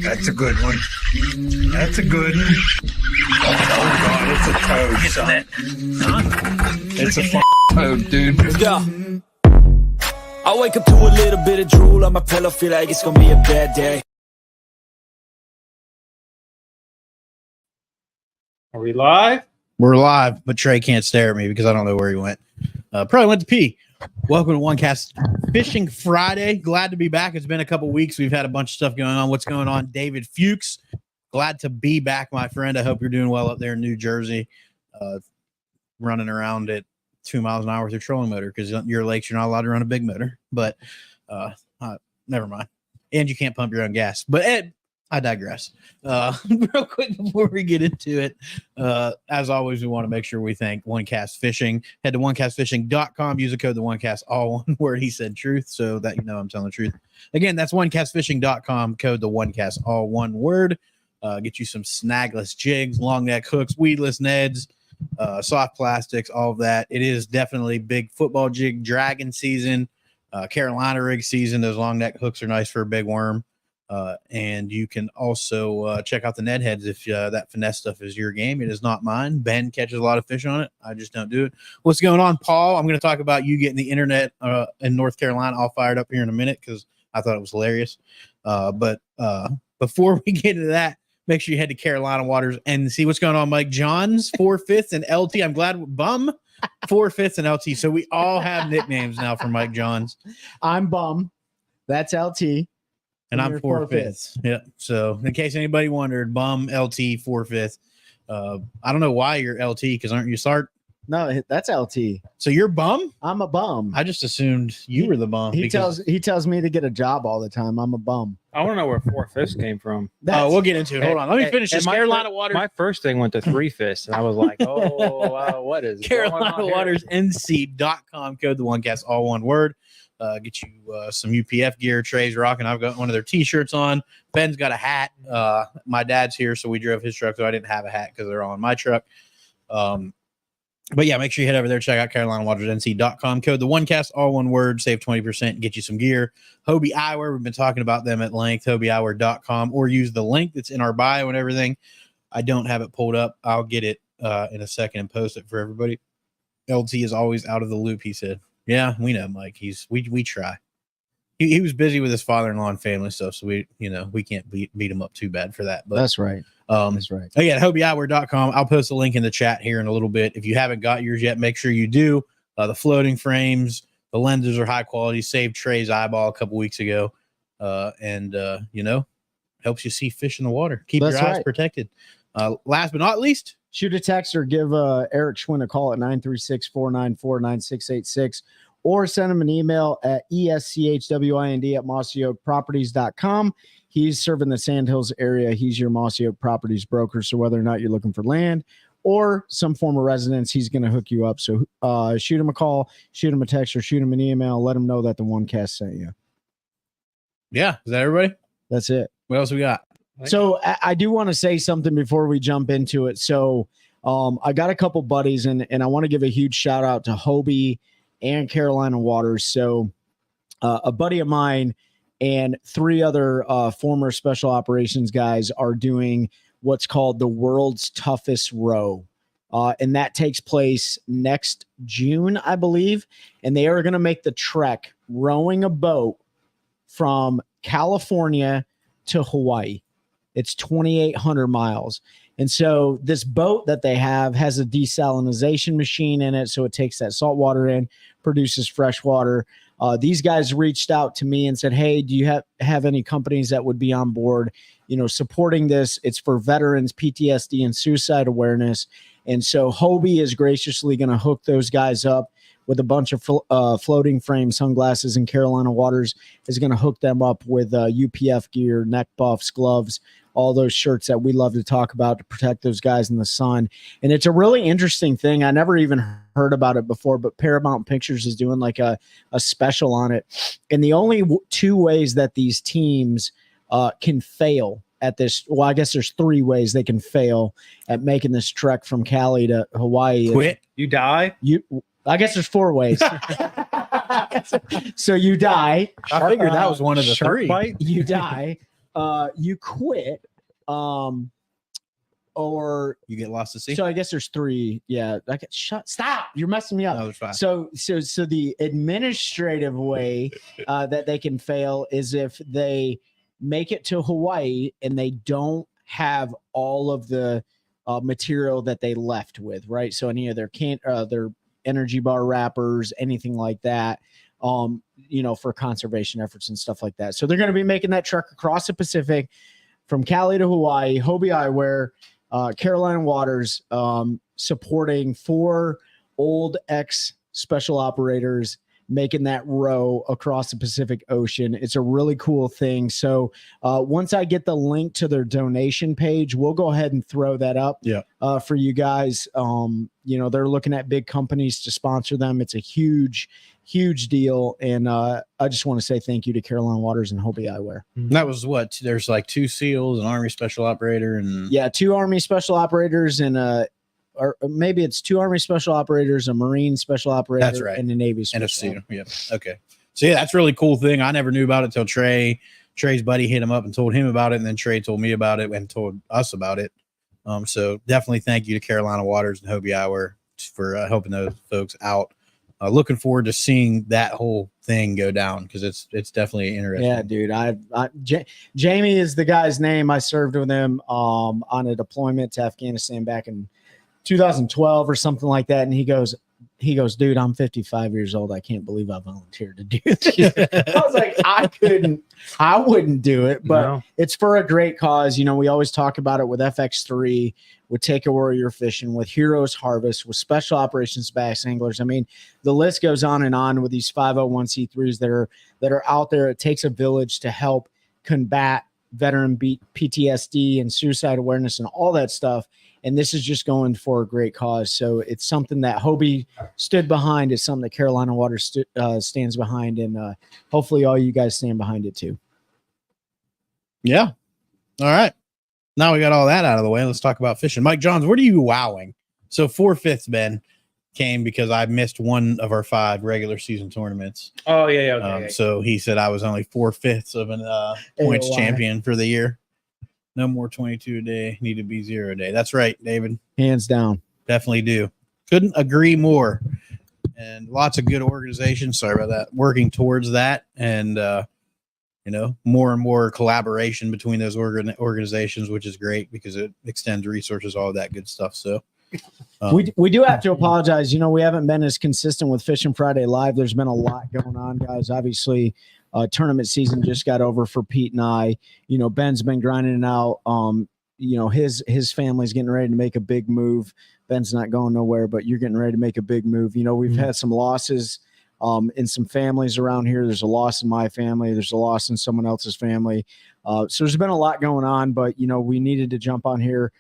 That's a good one. That's a good one. Oh, God, it's a toad, son. It's a toad, dude. Yeah. I wake up to a little bit of drool on my pillow, feel like it's gonna be a bad day. Are we live? We're live, but Trey can't stare at me because I don't know where he went. Probably went to pee. Welcome to One Cast Fishing Friday. Glad to be back. It's been a couple weeks. We've had a bunch of stuff going on. What's going on, David Fuchs? Glad to be back, my friend. I hope you're doing well up there in New Jersey. Running around at 2 miles an hour with your trolling motor because your lakes, you're not allowed to run a big motor. But never mind. And you can't pump your own gas. But Ed, I digress. Real quick before we get into it, as always, we want to make sure we thank One Cast Fishing. Head to onecastfishing.com. Use the code the OneCast, all one word. He said truth, so that you know I'm telling the truth. Again, that's onecastfishing.com. Code the OneCast, all one word. Get you some snagless jigs, long neck hooks, weedless neds, soft plastics, all of that. It is definitely big football jig dragon season, Carolina rig season. Those long neck hooks are nice for a big worm. And you can also check out the Ned heads if that finesse stuff is your game. It is not mine. Ben catches a lot of fish on it. I just don't do it. What's going on, Paul? I'm going to talk about you getting the internet in North Carolina all fired up here in a minute because I thought it was hilarious. But before we get into that, make sure you head to Carolina Waters and see what's going on. Mike Johns, 4/5 and LT. I'm glad Bum, 4/5 and LT. So we all have nicknames now for Mike Johns. I'm Bum. That's LT. And I'm 4/5. Yeah. So in case anybody wondered, Bum, LT, 4/5. I don't know why you're LT because aren't you Sart? No, that's LT. So you're Bum? I'm a bum. I just assumed you were the Bum. He tells me to get a job all the time. I'm a bum. I want to know where 4/5 came from. Oh, we'll get into it. Hold on. Let me finish this. Carolina Waters. My first thing went to 3/5, and I was like, oh, wow, what is Carolina Waters NC.com. Code the OneCast, all one word. Get you some UPF gear. Trey's rocking. I've got one of their t-shirts on. Ben's got a hat. My dad's here, so we drove his truck, so I didn't have a hat because they're all in my truck. But yeah, make sure you head over there. Check out CarolinaWatersNC.com. Code the OneCast, all one word. Save 20%. Get you some gear. Hobie Eyewear. We've been talking about them at length. HobieEyewear.com, or use the link that's in our bio and everything. I don't have it pulled up. I'll get it in a second and post it for everybody. LT is always out of the loop, he said. Yeah, we know, Mike. We try. He was busy with his father-in-law and family stuff, so we can't beat him up too bad for that. But that's right. That's right. Again, HobieEyewear.com. I'll post a link in the chat here in a little bit. If you haven't got yours yet, make sure you do. The floating frames, the lenses are high quality. Saved Trey's eyeball a couple weeks ago, and helps you see fish in the water. Keep your eyes protected. Last but not least, shoot a text or give Eric Schwinn a call at 936-494-9686, or send him an email at eschwind@mossyoakproperties.com. He's serving the Sandhills area. He's your Mossy Oak Properties broker. So whether or not you're looking for land or some form of residence, he's going to hook you up. So shoot him a call, shoot him a text, or shoot him an email. Let him know that the OneCast sent you. Yeah. Is that everybody? That's it. What else we got? So I do want to say something before we jump into it. So I got a couple buddies, and I want to give a huge shout out to Hobie and Carolina Waters. So a buddy of mine and 3 other former special operations guys are doing what's called the world's toughest row. And that takes place next June, I believe. And they are going to make the trek rowing a boat from California to Hawaii. It's 2,800 miles. And so this boat that they have has a desalination machine in it. So it takes that salt water in, produces fresh water. These guys reached out to me and said, hey, do you have any companies that would be on board, supporting this? It's for veterans, PTSD, and suicide awareness. And so Hobie is graciously going to hook those guys up with a bunch of floating frame sunglasses, and Carolina Waters is going to hook them up with UPF gear, neck buffs, gloves, all those shirts that we love to talk about to protect those guys in the sun. And it's a really interesting thing. I never even heard about it before, but Paramount Pictures is doing like a special on it. And the only 2 ways that these teams can fail at this, well, I guess there's 3 ways they can fail at making this trek from Cali to Hawaii. Quit. You die? I guess there's 4 ways. So you die. I figured that was one of the 3. You die. you quit, or You get lost to sea. so I guess there's 3. Yeah, I get shut. Stop! You're messing me up. No, it's fine. So the administrative way that they can fail is if they make it to Hawaii and they don't have all of the material that they left with, right? So any of their energy bar wrappers, anything like that, for conservation efforts and stuff like that. So they're going to be making that trek across the Pacific from Cali to Hawaii. Hobie Eyewear, Carolina Waters, supporting 4 old ex special operators making that row across the Pacific Ocean. It's a really cool thing. So once I get the link to their donation page, we'll go ahead and throw that up for you guys. They're looking at big companies to sponsor them. It's a huge deal. And I just want to say thank you to Carolina Waters and Hobie Eyewear. That was what? There's like 2 SEALs, an Army Special Operator, and 2 Army Special Operators and or maybe it's 2 Army Special Operators, a Marine Special Operator, that's right, and a Navy Special. And a SEAL. Yeah. Okay. So yeah, that's a really cool thing. I never knew about it till Trey's buddy hit him up and told him about it, and then Trey told me about it and told us about it. So definitely thank you to Carolina Waters and Hobie Eyewear for helping those folks out. Looking forward to seeing that whole thing go down because it's definitely interesting. Yeah, dude. Jamie is the guy's name. I served with him on a deployment to Afghanistan back in 2012 or something like that. And he goes, dude, I'm 55 years old. I can't believe I volunteered to do this. I was like, I wouldn't do it, but It's for a great cause. We always talk about it with FX3, with Take a Warrior Fishing, with Heroes Harvest, with Special Operations Bass Anglers. I mean, the list goes on and on with these 501c3s that are out there. It takes a village to help combat veteran PTSD and suicide awareness and all that stuff. And this is just going for a great cause. So it's something that Hobie stood behind. It's something that Carolina Waters stands behind. And hopefully all you guys stand behind it too. Yeah. All right. Now we got all that out of the way. Let's talk about fishing. Mike Johns, what are you wowing? So 4/5, Ben, came because I missed one of our 5 regular season tournaments. Oh, yeah. Okay. So he said I was only 4/5 of an points champion for the year. No more 22 a day. Need to be 0 a day. That's right, David. Hands down. Definitely do. Couldn't agree more. And lots of good organizations. Sorry about that. Working towards that. And, more and more collaboration between those organizations, which is great because it extends resources, all of that good stuff. So we do have to apologize. We haven't been as consistent with Fishing Friday Live. There's been a lot going on, guys. Obviously, tournament season just got over for Pete and I. Ben's been grinding it out. His family's getting ready to make a big move. Ben's not going nowhere, but you're getting ready to make a big move. We've had some losses in some families around here. There's a loss in my family. There's a loss in someone else's family. So there's been a lot going on, but we needed to jump on here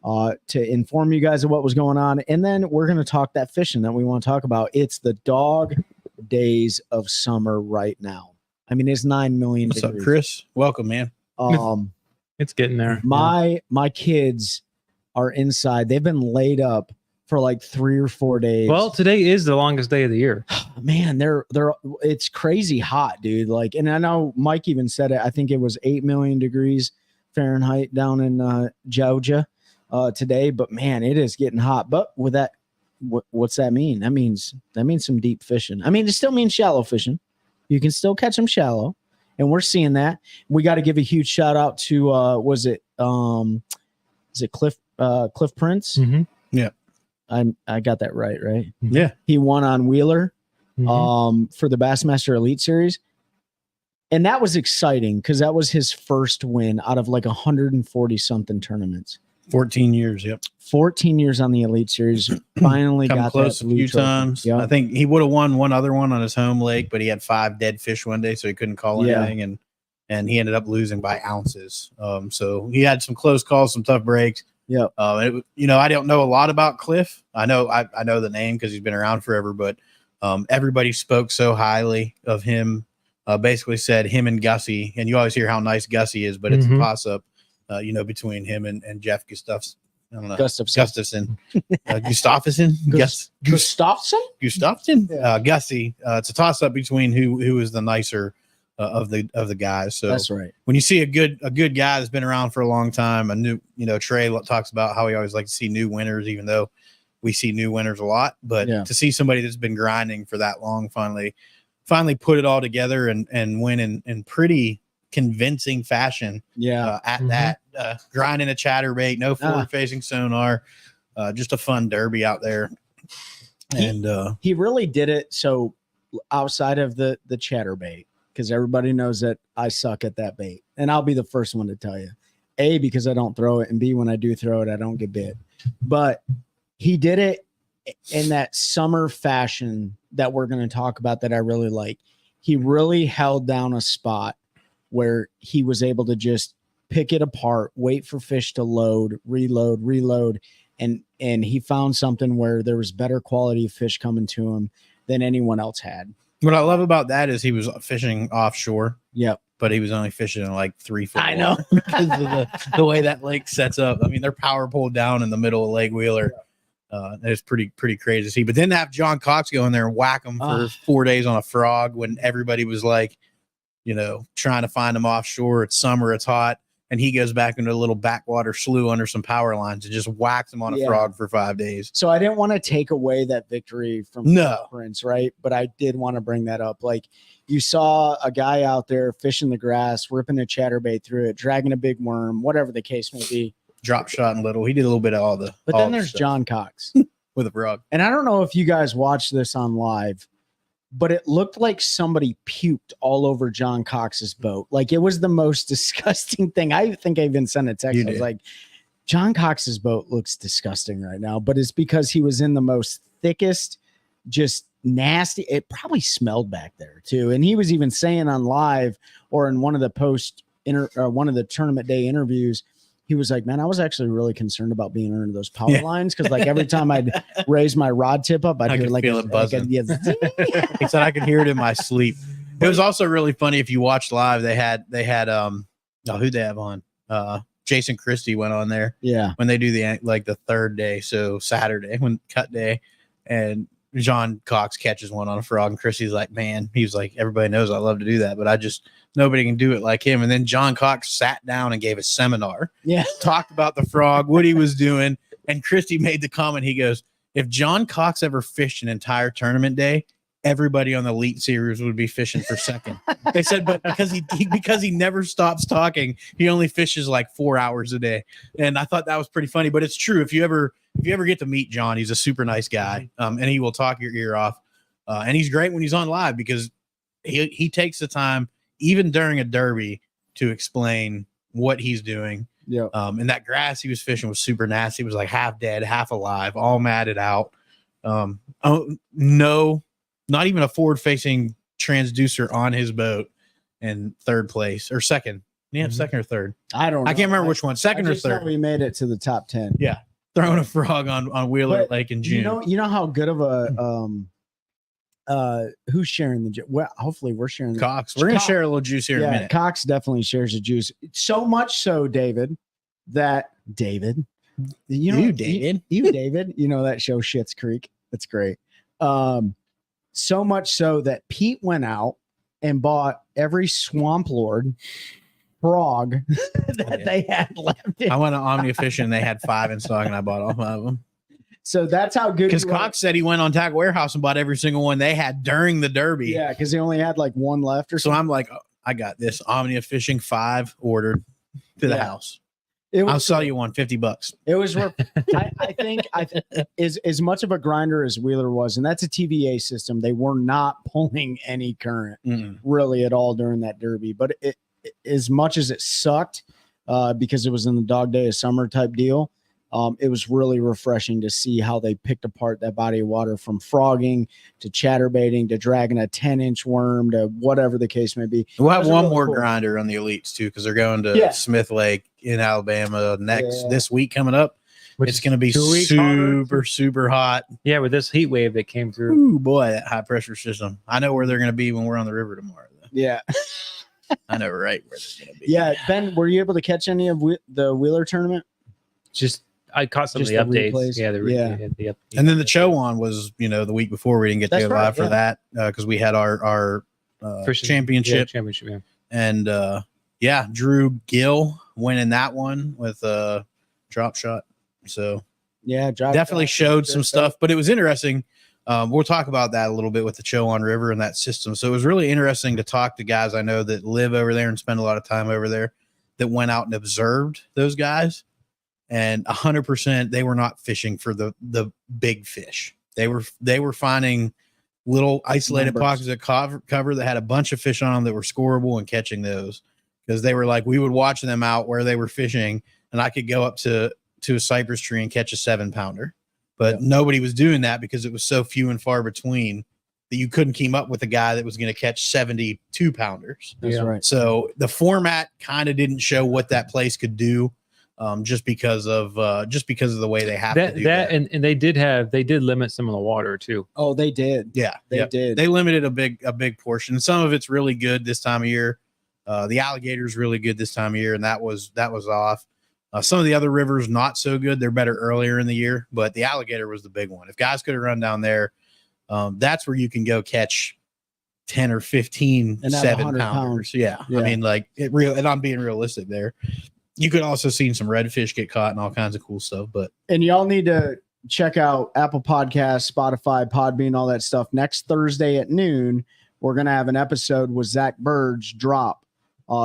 to inform you guys of what was going on. And then we're going to talk that fishing that we want to talk about. It's the dog days of summer right now. I mean, it's 9 million What's degrees. up, Chris? Welcome, man. It's getting there. My kids are inside. They've been laid up for like 3 or 4 days. Well, today is the longest day of the year. Man, it's crazy hot, dude. Like, and I know Mike even said it. I think it was 8 million degrees Fahrenheit down in Georgia today. But man, it is getting hot. But with that, what's that mean? That means some deep fishing. I mean, it still means shallow fishing. You can still catch them shallow, and we're seeing that. We got to give a huge shout out to is it Cliff Prince? Mm-hmm. Yeah, I got that right? Yeah, he won on Wheeler Mm-hmm. for the Bassmaster Elite Series, and that was exciting because that was his first win out of like 140 something tournaments. 14 years. Yep. 14 years on the Elite Series. Finally Come got close that a few trophy. times. Yep. I think he would have won one other one on his home lake, but he had 5 dead fish one day, so he couldn't call anything, and he ended up losing by ounces. So he had some close calls, some tough breaks. Yeah. I don't know a lot about Cliff. I know the name because he's been around forever, but everybody spoke so highly of him. Basically said him and Gussie, and you always hear how nice Gussie is, but it's a toss up, between him and Jeff Gustafson. I don't know. Gustafson. Gustafson? Gustafson? Gustafson? Yeah. Gussie. It's a toss up between who is the nicer of the guys. So That's right. when you see a good guy that's been around for a long time, a new, Trey talks about how he always likes to see new winners, even though we see new winners a lot. But to see somebody that's been grinding for that long finally put it all together and win in pretty convincing fashion. That grinding a chatterbait, no forward facing sonar, just a fun derby out there. And he really did it. So outside of the chatterbait, because everybody knows that I suck at that bait, and I'll be the first one to tell you, A, because I don't throw it, and B, when I do throw it, I don't get bit. But he did it in that summer fashion that we're going to talk about that I really like. He really held down a spot where he was able to just pick it apart, wait for fish to load, reload, and he found something where there was better quality of fish coming to him than anyone else had. What I love about that is he was fishing offshore. Yep. But he was only fishing in like 3 foot. I know. Because of the way that lake sets up. I mean, they're power pulled down in the middle of Lake Wheeler. It's pretty crazy to see. But then to have John Cox go in there and whack him for 4 days on a frog when everybody was like, trying to find him offshore. It's summer, it's hot. And he goes back into a little backwater slough under some power lines and just whacks him on a frog for 5 days. So I didn't want to take away that victory from Prince, right? But I did want to bring that up. Like, you saw a guy out there fishing the grass, ripping a chatterbait through it, dragging a big worm, whatever the case may be. Drop shot and little. He did a little bit of all the. But then there's John Cox with a frog. And I don't know if you guys watched this on live, but it looked like somebody puked all over John Cox's boat. Like, it was the most disgusting thing. I think I even sent a text. I was like, John Cox's boat looks disgusting right now, but it's because he was in the most thickest, just nasty. It probably smelled back there too. And he was even saying on live or in one of the one of the tournament day interviews, he was like, man, I was actually really concerned about being under those power lines. Cause like every time I'd raise my rod tip up, I'd hear like feel it buzzing. He said I could hear it in my sleep. It was also really funny. If you watched live, they had who'd they have on? Jason Christie went on there. Yeah. When they do the third day. So Saturday when cut day, and John Cox catches one on a frog, and Christie's like, man, he was like, everybody knows I love to do that, but nobody can do it like him. And then John Cox sat down and gave a seminar. Yeah. Talked about the frog, what he was doing. And Christie made the comment. He goes, if John Cox ever fished an entire tournament day, everybody on the Elite Series would be fishing for second. They said, but because he never stops talking, he only fishes like 4 hours a day. And I thought that was pretty funny, but it's true. If you ever get to meet John, he's a super nice guy. And he will talk your ear off. And he's great when he's on live because he takes the time, even during a derby, to explain what he's doing. Yeah. And that grass he was fishing was super nasty. It was like half dead, half alive, all matted out. No, not even a forward-facing transducer on his boat in third place or second. Yeah, second or third. I don't know. I can't remember which one, second or third. We made it to the top 10. Yeah. Throwing a frog on Wheeler Lake in June. You know how good of a who's sharing the well, hopefully we're sharing Cox. We're gonna share a little juice here in a minute. Cox definitely shares the juice. So much so, David, that David, David, you know that show Schitt's Creek. That's great. So much so that Pete went out and bought every Swamp Lord frog that they had left. I went to Omnia Fishing and they had 5 in stock, and I bought all 5 of them. So that's how good. Because Cox said he went on Tag Warehouse and bought every single one they had during the Derby. Yeah, because he only had like one left or something. So I'm like, oh, I got this Omnia Fishing 5 ordered to the house. I'll sell you one $50. It was. I think as much of a grinder as Wheeler was, and that's a TVA system. They were not pulling any current really at all during that Derby. But as much as it sucked because it was in the dog day of summer type deal, it was really refreshing to see how they picked apart that body of water, from frogging to chatterbaiting to dragging a 10-inch worm to whatever the case may be. We'll have one more grinder on the Elites too, because they're going to Smith Lake in Alabama this week coming up. It's going to be super hot. Yeah, with this heat wave that came through. Ooh, boy, that high pressure system. I know where they're going to be when we're on the river tomorrow, though. Yeah. I know right where they're going to be. Yeah, Ben, were you able to catch any of the Wheeler tournament? I caught some of the updates. Replays. Yeah, the updates. And then the Chowan was, the week before we didn't get to go live for that because we had our championship. Championship, yeah. And Drew Gill winning that one with a drop shot. So Yeah, definitely showed some stuff, but it was interesting. We'll talk about that a little bit with the Chowan River and that system. So it was really interesting to talk to guys I know that live over there and spend a lot of time over there that went out and observed those guys. And 100% they were not fishing for the big fish. They were finding little isolated pockets of cover that had a bunch of fish on them that were scoreable and catching those, because they were like, we would watch them out where they were fishing, and I could go up to a cypress tree and catch a 7-pounder. But nobody was doing that because it was so few and far between that you couldn't keep up with a guy that was going to catch 72-pounders. That's right. So the format kind of didn't show what that place could do, just because of the way they have to do that. And they did limit some of the water too. Oh, they did. Yeah, they did. They limited a big portion. Some of it's really good this time of year. The alligator's really good this time of year, and that was off. Some of the other rivers not so good. They're better earlier in the year, but the alligator was the big one. If guys could have run down there, that's where you can go catch 10 or 15 7-pounders. Yeah. I mean, like and I'm being realistic there. You could also see some redfish get caught and all kinds of cool stuff. And y'all need to check out Apple Podcasts, Spotify, Podbean, all that stuff. Next Thursday at noon, we're gonna have an episode with Zach Burge drop.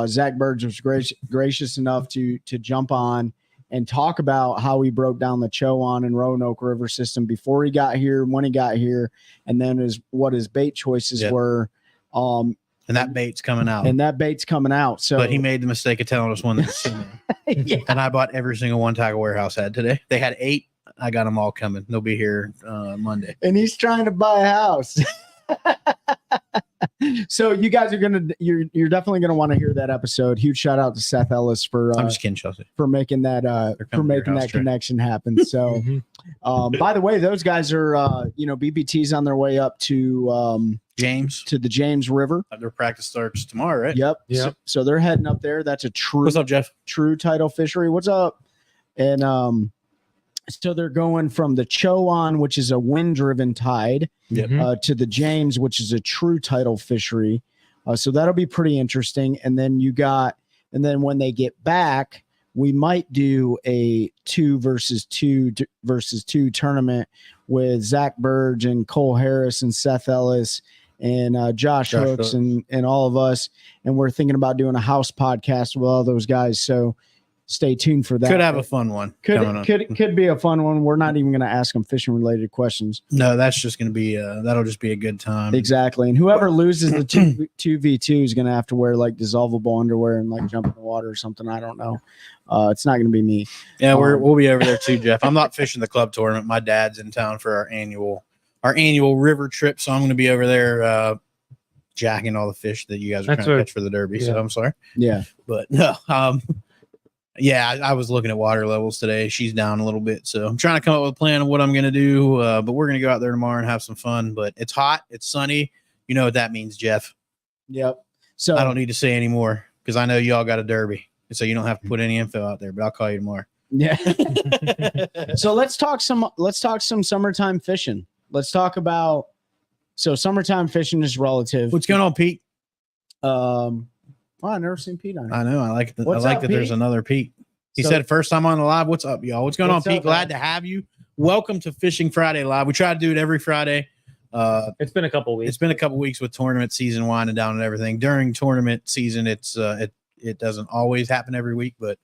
Zach Burge was gracious enough to jump on and talk about how he broke down the Chowan and Roanoke River system before he got here, when he got here, and then what his bait choices were. And that bait's coming out. So, but he made the mistake of telling us one that's similar. And I bought every single one Tackle Warehouse had today. They had 8. I got them all coming. They'll be here Monday. And he's trying to buy a house. So you guys are you're definitely gonna want to hear that episode. Huge shout out to Seth Ellis for I'm just kidding, Chelsea, for making that connection happen. So by the way, those guys are BBT's on their way up to the James River. Their practice starts tomorrow, right? Yep. So they're heading up there. That's a What's up, Jeff? True tidal fishery. What's up? And so they're going from the Chowan, which is a wind-driven tide, to the James, which is a true tidal fishery. So that'll be pretty interesting. And then when they get back, we might do a 2 versus 2 tournament with Zach Burge and Cole Harris and Seth Ellis and Josh Hooks and all of us. And we're thinking about doing a house podcast with all those guys. So stay tuned for that. Could have a fun one. Could be a fun one. We're not even going to ask them fishing related questions. No, that's just going to be that'll just be a good time. Exactly. And whoever loses the 2v2 is going to have to wear like dissolvable underwear and like jump in the water or something. I don't know. It's not going to be me. Yeah, we'll be over there too, Jeff. I'm not fishing the club tournament. My dad's in town for our annual river trip, so I'm going to be over there jacking all the fish that you guys are trying to catch for the derby. So I'm sorry. Yeah, but no. Yeah, I was looking at water levels today. She's down a little bit. So I'm trying to come up with a plan of what I'm going to do. But we're going to go out there tomorrow and have some fun. But it's hot. It's sunny. You know what that means, Jeff. Yep. So I don't need to say anymore because I know y'all got a derby. So you don't have to put any info out there, but I'll call you tomorrow. Yeah. So let's talk some summertime fishing. Let's talk about, summertime fishing is relative. What's going on, Pete? I've never seen Pete on here. I know. I like that there's another Pete. He said, first time on the live. What's up, y'all? What's going on, Pete? Glad to have you. Welcome to Fishing Friday Live. We try to do it every Friday. It's been a couple weeks. It's been a couple weeks with tournament season winding down and everything. During tournament season, it doesn't always happen every week, but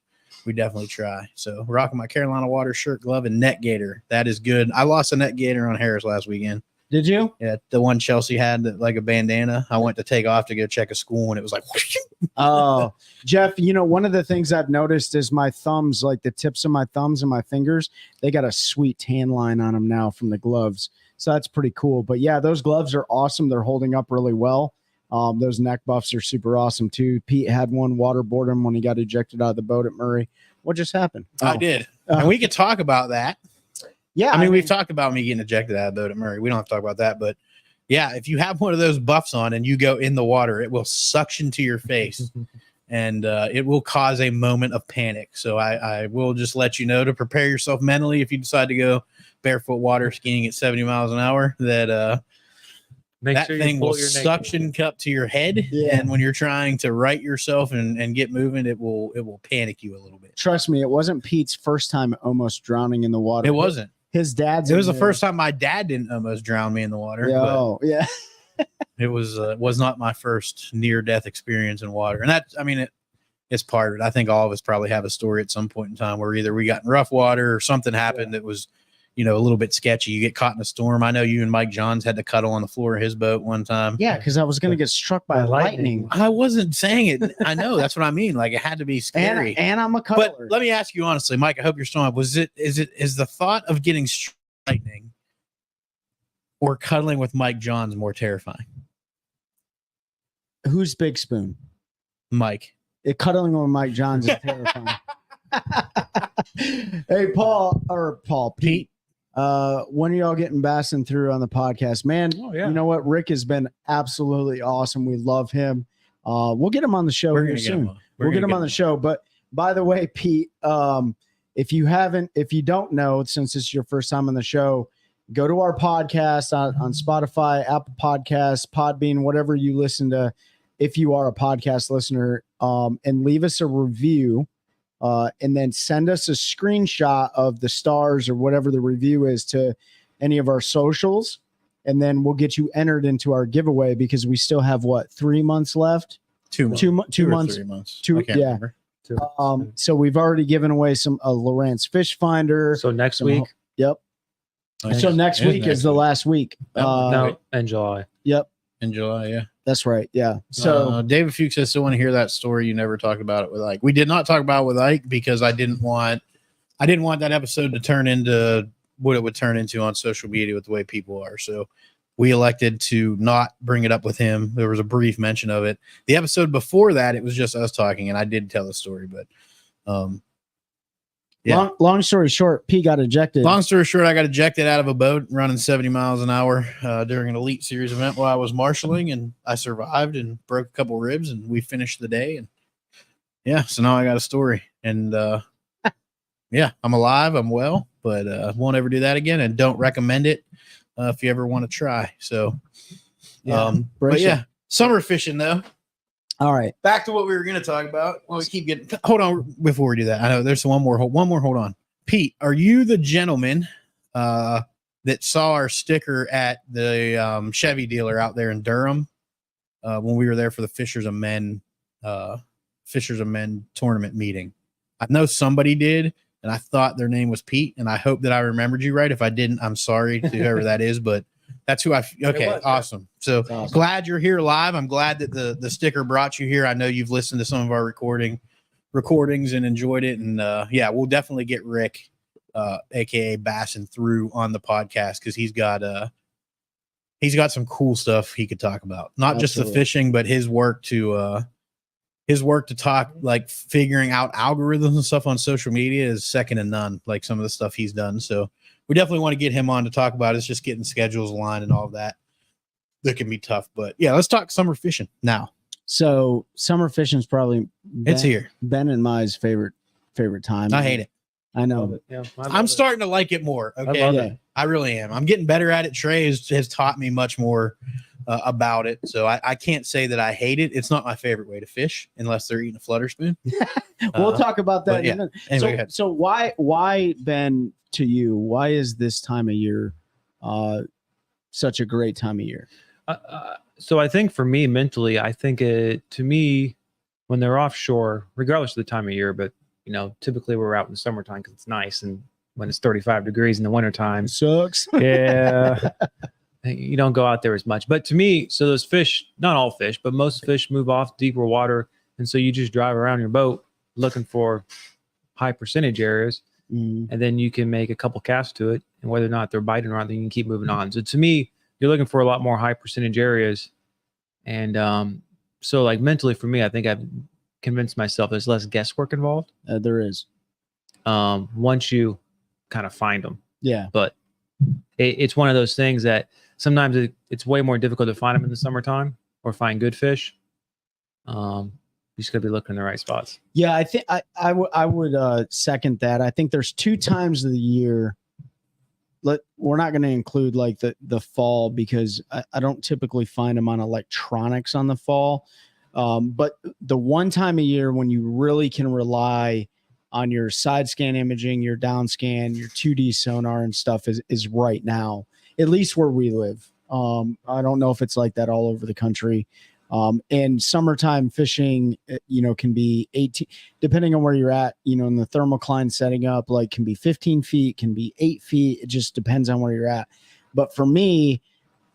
we definitely try. So rocking my Carolina Water shirt, glove, and net gator. That is good. I lost a net gator on Harris last weekend. Did you? Yeah, the one Chelsea had that, like a bandana. I went to take off to go check a school, and it was like, whoosh. Oh, Jeff, one of the things I've noticed is my thumbs, like the tips of my thumbs and my fingers, they got a sweet tan line on them now from the gloves. So that's pretty cool. But yeah, those gloves are awesome. They're holding up really well. Those neck buffs are super awesome too. Pete had one waterboard him when he got ejected out of the boat at Murray. What just happened? I did. And we could talk about that. Yeah. I mean, we've talked about me getting ejected out of the boat at Murray. We don't have to talk about that, but yeah, if you have one of those buffs on and you go in the water, it will suction to your face and it will cause a moment of panic. So I will just let you know to prepare yourself mentally if you decide to go barefoot water skiing at 70 miles an hour that Make that sure thing you will pull your neck. suction cup to your head, Yeah. and when you're trying to right yourself and get moving, it will panic you a little bit. Trust me, it wasn't Pete's first time almost drowning in the water. It wasn't. His dad's. It was the in there. first time my dad didn't almost drown me in the water. Yeah, but oh, yeah. it was not my first near death experience in water, and it's part of it. I think all of us probably have a story at some point in time where either we got in rough water or something happened that was, a little bit sketchy. You get caught in a storm. I know you and Mike Johns had to cuddle on the floor of his boat one time. Yeah, because I was going to get struck by lightning. I wasn't saying it. I know, that's what I mean. Like, it had to be scary. And I'm a cuddler. But let me ask you honestly, Mike, I hope you're still on. Is the thought of getting struck by lightning or cuddling with Mike Johns more terrifying? Who's Big Spoon? Mike. Cuddling with Mike Johns is terrifying. Hey, Pete. When are y'all getting Bassin through on the podcast, man? Oh, yeah. You know what? Rick has been absolutely awesome. We love him. We'll get him on the show here soon. We'll get him on the show. But by the way, Pete, if you don't know, since it's your first time on the show, go to our podcast on Spotify, Apple Podcasts, Podbean, whatever you listen to, if you are a podcast listener, and leave us a review, and then send us a screenshot of the stars or whatever the review is to any of our socials, and then we'll get you entered into our giveaway because we still have 3 months left? 2 months. 2 months. 3 months. Yeah. Remember. So we've already given away some Lowrance Fish Finder. So next week. Yep. So next week is the last week. No, in July. Yep. In July, yeah. That's right. Yeah. So David Fuchs, I still want to hear that story. You never talked about it with Ike. We did not talk about it with Ike because I didn't want that episode to turn into what it would turn into on social media with the way people are. So we elected to not bring it up with him. There was a brief mention of it. The episode before that, it was just us talking, and I did tell the story, but yeah. Long story short, P got ejected. Long story short, I got ejected out of a boat running 70 miles an hour during an Elite Series event while I was marshaling, and I survived and broke a couple ribs, and we finished the day. And yeah, so now I got a story, and yeah, I'm alive, I'm well, but won't ever do that again, and don't recommend it if you ever want to try. So, but yeah, summer fishing though. All right. Back to what we were going to talk about. Well, we keep getting. Hold on before we do that. I know there's one more. Hold on. Pete, are you the gentleman that saw our sticker at the Chevy dealer out there in Durham when we were there for the Fishers of Men tournament meeting? I know somebody did, and I thought their name was Pete, and I hope that I remembered you right. If I didn't, I'm sorry to whoever that is, but that's who okay, awesome. So awesome. Glad you're here live. I'm glad that the sticker brought you here. I know you've listened to some of our recordings and enjoyed it. And yeah, we'll definitely get Rick, aka Bassin, through on the podcast because he's got some cool stuff he could talk about. Not just the fishing, but his work to talk, like figuring out algorithms and stuff on social media is second to none, like some of the stuff he's done. So we definitely want to get him on to talk about it. It's just getting schedules aligned and all of that. That can be tough, but yeah, let's talk summer fishing now. So summer fishing is probably it's here. Ben and my favorite time. I hate it. I know. Yeah, I'm starting to like it more. Okay. I really am. I'm getting better at it. Trey has taught me much more about it. So I can't say that I hate it. It's not my favorite way to fish unless they're eating a flutter spoon. We'll talk about that. Yeah. Anyway, so why, Ben, to you, why is this time of year such a great time of year? So I think for me mentally, I think to me, when they're offshore, regardless of the time of year, but typically we're out in the summertime because it's nice, and when it's 35 degrees in the wintertime, sucks. Yeah. You don't go out there as much. But to me, so those fish, not all fish, but most fish move off deeper water. And so you just drive around your boat looking for high percentage areas. And then you can make a couple casts to it. And whether or not they're biting or not, then you can keep moving on. So to me, you're looking for a lot more high percentage areas. And so like mentally for me, I think I've convinced myself there's less guesswork involved. There is. Once you kind of find them. Yeah. But it's one of those things that sometimes it's way more difficult to find them in the summertime or find good fish. You just got to be looking in the right spots. Yeah, I think I would second that. I think there's two times of the year we're not going to include like the fall because I don't typically find them on electronics on the fall. But the one time a year when you really can rely on your side scan imaging, your down scan, your 2D sonar and stuff is right now, at least where we live. I don't know if it's like that all over the country. And summertime fishing, can be 18, depending on where you're at, in the thermocline setting up, like can be 15 feet, can be 8 feet. It just depends on where you're at. But for me,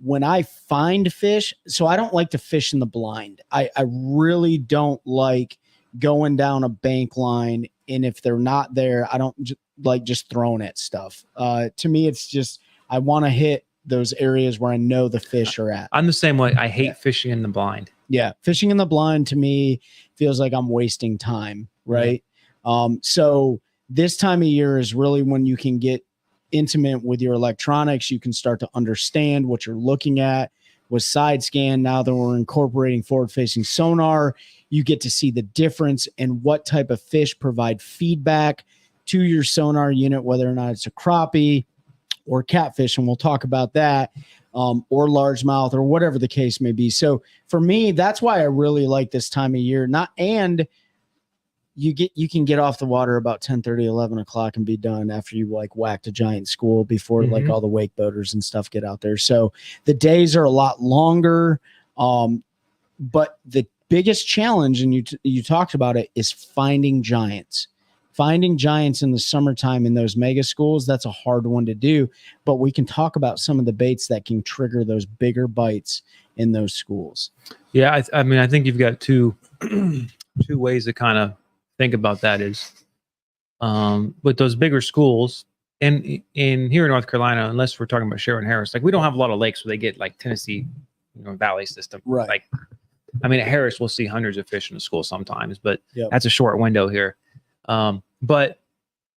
when I find fish, so I don't like to fish in the blind. I really don't like going down a bank line. And if they're not there, I don't like just throwing at stuff. To me, it's just, I want to hit those areas where I know the fish are at. I'm the same way. I hate fishing in the blind. Yeah. Fishing in the blind to me feels like I'm wasting time. Right. So this time of year is really when you can get intimate with your electronics. You can start to understand what you're looking at with side scan. Now that we're incorporating forward facing sonar, you get to see the difference in what type of fish provide feedback to your sonar unit, whether or not it's a crappie or catfish. And we'll talk about that, or largemouth or whatever the case may be. So for me, that's why I really like this time of year. You can get off the water about 10:30, 11 o'clock and be done after you like whacked a giant school before like all the wake boaters and stuff get out there. So the days are a lot longer. But the biggest challenge, and you talked about it, is finding giants. Finding giants in the summertime in those mega schools, that's a hard one to do. But we can talk about some of the baits that can trigger those bigger bites in those schools. Yeah, I mean, I think you've got two ways to kind of think about that is with those bigger schools and in here in North Carolina, unless we're talking about Sharon Harris, like we don't have a lot of lakes where they get like Tennessee, valley system. Right. Like, I mean, at Harris, we'll see hundreds of fish in the school sometimes, but that's a short window here. But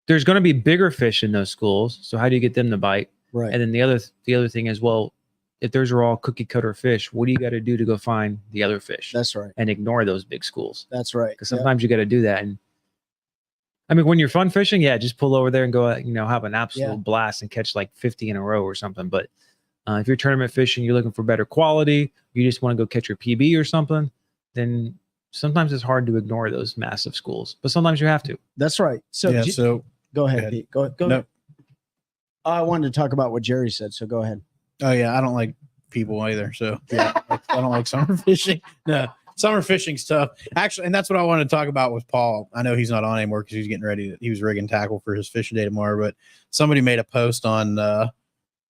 there's going to be bigger fish in those schools. So how do you get them to bite? Right. And then the other thing is, well, if those are all cookie cutter fish, what do you got to do to go find the other fish? That's right. And ignore those big schools. That's right. Because sometimes you got to do that. And I mean, when you're fun fishing, just pull over there and go, have an absolute blast and catch like 50 in a row or something. But if you're tournament fishing, you're looking for better quality, you just want to go catch your PB or something, then sometimes it's hard to ignore those massive schools. But sometimes you have to. That's right. So go ahead, Pete. Go ahead. I wanted to talk about what Jerry said, so go ahead. Oh yeah, I don't like people either. So yeah, I don't like summer fishing. No, summer fishing's tough. Actually, and that's what I wanted to talk about with Paul. I know he's not on anymore because he's getting ready. He was rigging tackle for his fishing day tomorrow. But somebody made a post on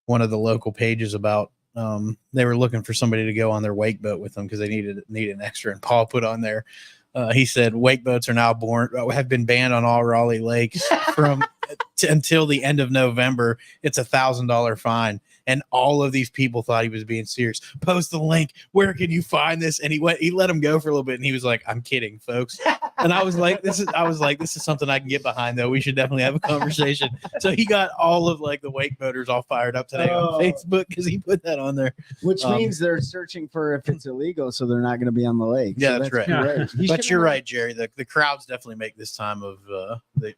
one of the local pages about they were looking for somebody to go on their wake boat with them because they needed an extra. And Paul put on there. He said wake boats are now have been banned on all Raleigh lakes from until the end of November. It's $1,000 fine. And all of these people thought he was being serious. Post the link. Where can you find this? And he let him go for a little bit. And he was like, I'm kidding, folks. And I was like, this is something I can get behind though. We should definitely have a conversation. So he got all of like the wake boaters all fired up today on Facebook because he put that on there. Which means they're searching for if it's illegal, so they're not going to be on the lake. Yeah, so that's right. But you're right, Jerry. The crowds definitely make this time of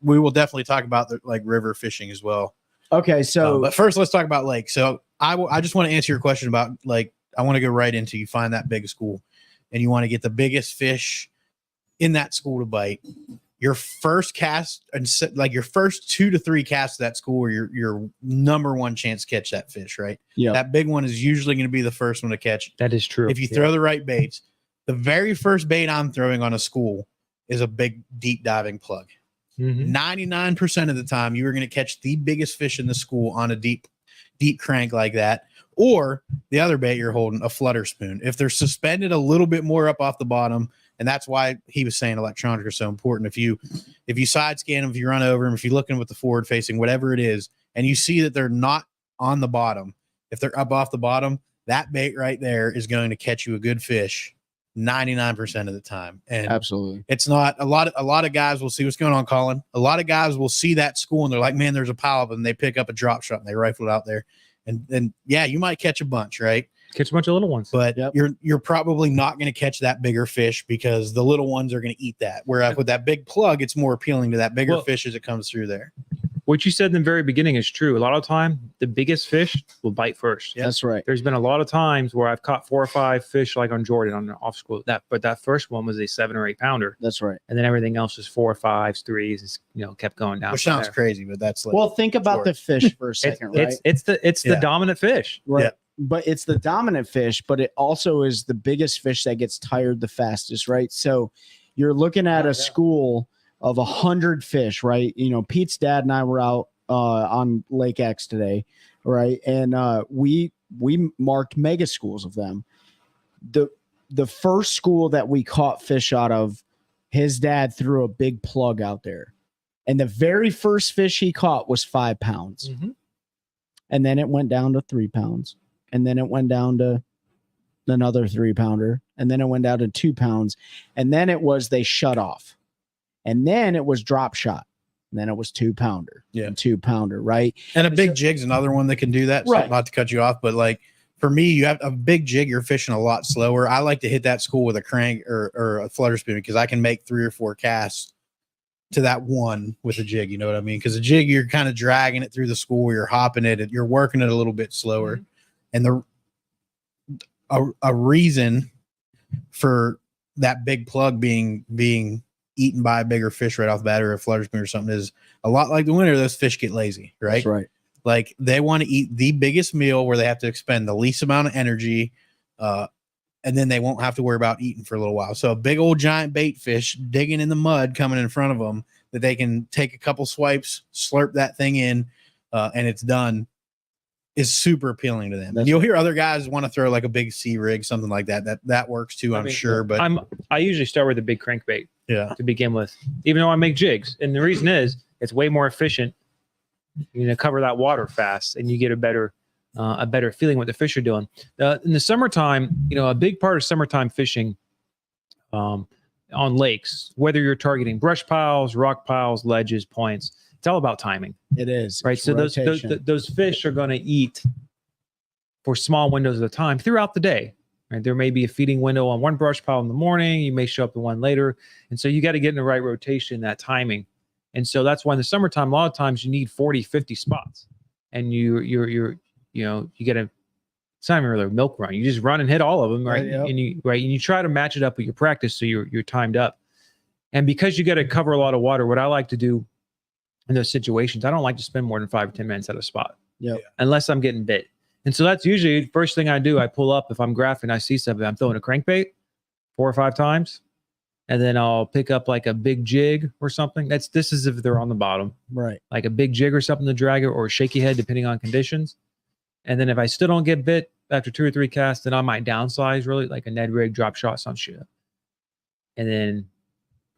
we will definitely talk about the like river fishing as well. Okay, so but first let's talk about lake. So I just want to answer your question about like I want to go right into you find that big school and you want to get the biggest fish in that school to bite. Your first cast and like your first 2 to 3 casts of that school are your number one chance to catch that fish, right? Yeah. That big one is usually going to be the first one to catch. That is true. If you throw the right baits. The very first bait I'm throwing on a school is a big deep diving plug. 99% of the time you are going to catch the biggest fish in the school on a deep crank like that, or the other bait you're holding, a flutter spoon. If they're suspended a little bit more up off the bottom, and that's why he was saying electronics are so important. If you side scan them, if you run over them, if you're looking with the forward facing, whatever it is, and you see that they're not on the bottom, if they're up off the bottom, that bait right there is going to catch you a good fish 99% of the time. And absolutely, it's not a lot of guys will see what's going on, Colin. A lot of guys will see that school and they're like, man, there's a pile of them. They pick up a drop shot and they rifle it out there. And then, yeah, you might catch a bunch, right? Catch a bunch of little ones. But you're probably not going to catch that bigger fish because the little ones are going to eat that. Whereas with that big plug, it's more appealing to that bigger fish as it comes through there. what you said in the very beginning is true. A lot of time, the biggest fish will bite first. That's right. There's been a lot of times where I've caught 4 or 5 fish, like on Jordan on the off school. But that first one was a 7 or 8 pounder, That's right. and then everything else was 4, 5s, 3s. Kept going down. Which from sounds there. crazy, but that's like Well, think about the fish for a second, right? It's the Yeah. dominant fish. Right. Yeah. But it's the dominant fish, but it also is the biggest fish that gets tired the fastest, right? So you're looking at a school of 100 fish, right? Pete's dad and I were out on Lake X today, right? And we marked mega schools of them. The first school that we caught fish out of, his dad threw a big plug out there. And the very first fish he caught was 5 pounds. Mm-hmm. And then it went down to 3 pounds. And then it went down to another 3 pounder. And then it went down to 2 pounds. And then they shut off. And then it was drop shot. And then it was 2 pounder. Yeah. And 2 pounder, right? And a big jig's another one that can do that. So Right. not to cut you off, but like for me, you have a big jig, you're fishing a lot slower. I like to hit that school with a crank or a flutter spoon because I can make 3 or 4 casts to that one with a jig. You know what I mean? Because a jig, you're kind of dragging it through the school, you're hopping it, you're working it a little bit slower. And a reason for that big plug being eaten by a bigger fish right off the bat or a flutter spoon or something is a lot like the winter, those fish get lazy, right? That's right. Like they want to eat the biggest meal where they have to expend the least amount of energy, and then they won't have to worry about eating for a little while. So a big old giant bait fish digging in the mud coming in front of them that they can take a couple swipes, slurp that thing in, and it's done, is super appealing to them. And you'll hear other guys want to throw like a big sea rig, something like that. That works too, I'm sure. But I usually start with a big crankbait yeah, to begin with, even though I make jigs. And the reason is it's way more efficient. You cover that water fast, and you get a better feeling what the fish are doing. In the summertime, a big part of summertime fishing on lakes, whether you're targeting brush piles, rock piles, ledges, points, it's all about timing. It is. Right. It's So rotation. those fish are going to eat for small windows of time throughout the day. Right. There may be a feeding window on one brush pile in the morning. You may show up in one later. And so you got to get in the right rotation, that timing. And so that's why in the summertime, a lot of times you need 40, 50 spots. And you get it's not even really a milk run. You just run and hit all of them. Right. Yep. And you try to match it up with your practice. So you're timed up. And because you got to cover a lot of water, what I like to do in those situations, I don't like to spend more than 5 or 10 minutes at a spot, unless I'm getting bit. And so that's usually the first thing I do. I pull up, if I'm graphing, I see something, I'm throwing a crankbait 4 or 5 times, and then I'll pick up like a big jig or something. This is if they're on the bottom, right? Like a big jig or something to drag it, or a shaky head, depending on conditions. And then if I still don't get bit after 2 or 3 casts, then I might downsize, really, like a Ned rig, drop shot, some shit, and then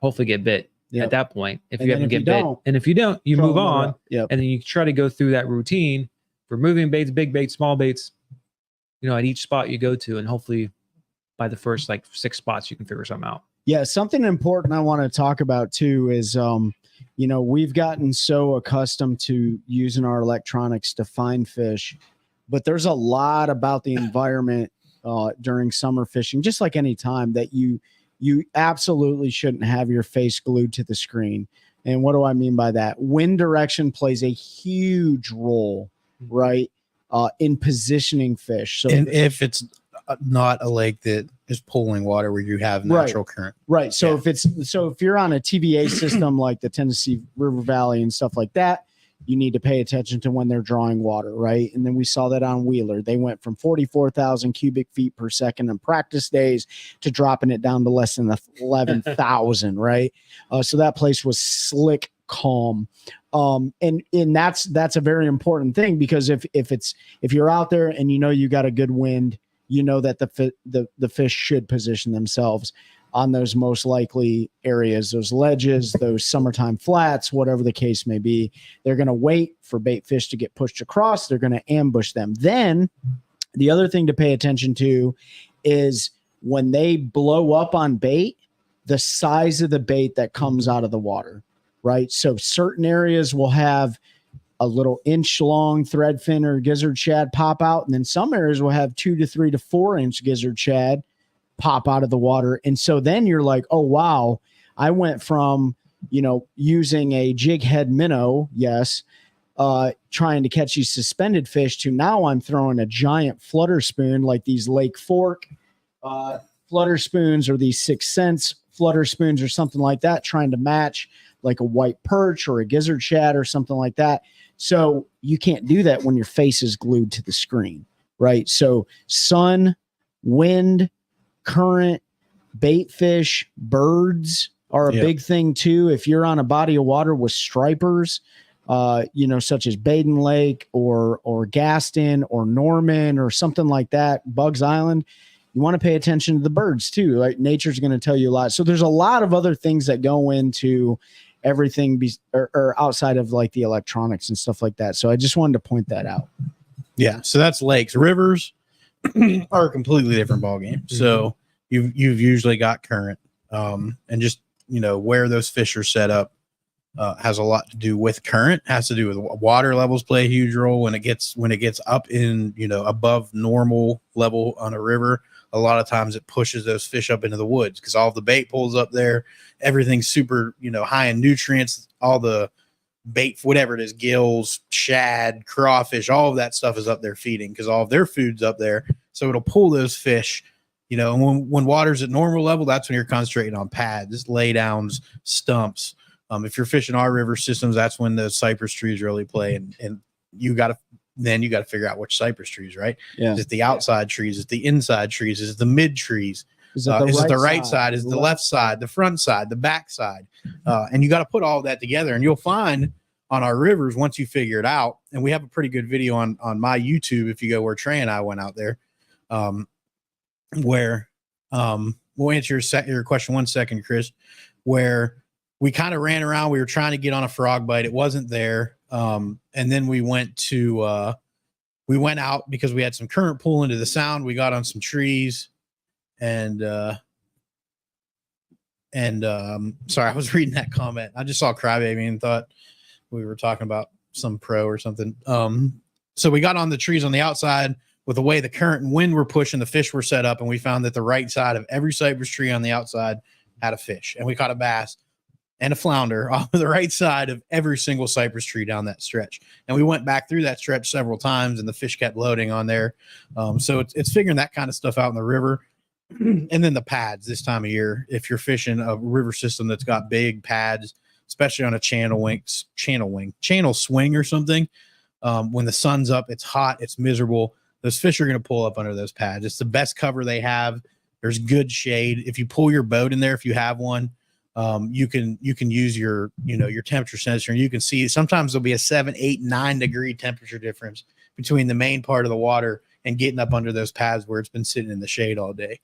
hopefully get bit. At that point, if you haven't get bit, and if you don't, you move on, and then you try to go through that routine for moving baits, big baits, small baits, at each spot you go to, and hopefully by the first 6 spots you can figure something out. Yeah, something important I want to talk about too is we've gotten so accustomed to using our electronics to find fish, but there's a lot about the environment during summer fishing, just like any time, that you absolutely shouldn't have your face glued to the screen. And what do I mean by that? Wind direction plays a huge role, right, in positioning fish. So if it's not a lake that is pulling water where you have natural current. Right. So if you're on a TVA system like the Tennessee River Valley and stuff like that, you need to pay attention to when they're drawing water, right? And then we saw that on Wheeler. They went from 44,000 cubic feet per second in practice days to dropping it down to less than 11,000, right? So that place was slick, calm. And that's a very important thing, because if you're out there and you got a good wind, that the fish should position themselves on those most likely areas, those ledges, those summertime flats, whatever the case may be. They're going to wait for bait fish to get pushed across. They're going to ambush them. Then the other thing to pay attention to is when they blow up on bait, the size of the bait that comes out of the water, right? So certain areas will have a little inch long threadfin or gizzard shad pop out. And then some areas will have 2 to 3 to 4 inch gizzard shad pop out of the water. And so then you're like, oh, wow, I went from, using a jig head minnow, yes, trying to catch these suspended fish to now I'm throwing a giant flutter spoon like these Lake Fork flutter spoons or these 6 Sense flutter spoons or something like that, trying to match like a white perch or a gizzard shad or something like that. So you can't do that when your face is glued to the screen, right? So sun, wind, current, bait fish, birds are a big thing too. If you're on a body of water with stripers, such as Baden Lake or Gaston or Norman or something like that, Bugs Island, you want to pay attention to the birds too. Like nature's going to tell you a lot. So there's a lot of other things that go into everything or outside of like the electronics and stuff like that. So I just wanted to point that out. Yeah. So that's lakes. Rivers are a completely different ballgame. So you've usually got current, and just, where those fish are set up has a lot to do with current, has to do with water levels play a huge role when it gets up in, above normal level on a river. A lot of times it pushes those fish up into the woods because all the bait pulls up there. Everything's super, high in nutrients. All the bait, whatever it is, gills, shad, crawfish, all of that stuff is up there feeding because all of their food's up there. So it'll pull those fish, and when water's at normal level, that's when you're concentrating on pads, laydowns, stumps. If you're fishing our river systems, that's when the cypress trees really play. And you got to figure out which cypress trees, right? Yeah. Is it the outside trees? Is it the inside trees? Is it the mid trees? Is it the right side? Is it the left side, the front side, the back side? And you got to put all that together. And you'll find on our rivers, once you figure it out, and we have a pretty good video on my YouTube, if you go where Trey and I went out there, where we'll answer your question 1 second, Chris, where we kind of ran around. We were trying to get on a frog bite. It wasn't there. And then we went out because we had some current pull into the sound. We got on some trees and sorry, I was reading that comment. I just saw Crybaby and thought we were talking about some pro or something. So we got on the trees on the outside with the way the current and wind were pushing, the fish were set up, and we found that the right side of every cypress tree on the outside had a fish, and we caught a bass and a flounder off of the right side of every single cypress tree down that stretch. And we went back through that stretch several times and the fish kept loading on there. So it's figuring that kind of stuff out in the river. And then the pads this time of year, if you're fishing a river system that's got big pads, especially on a channel swing or something, when the sun's up, it's hot, it's miserable. Those fish are going to pull up under those pads. It's the best cover they have. There's good shade. If you pull your boat in there, if you have one, you can use your temperature sensor, and you can see sometimes there'll be a 7, 8, 9 degree temperature difference between the main part of the water and getting up under those pads where it's been sitting in the shade all day.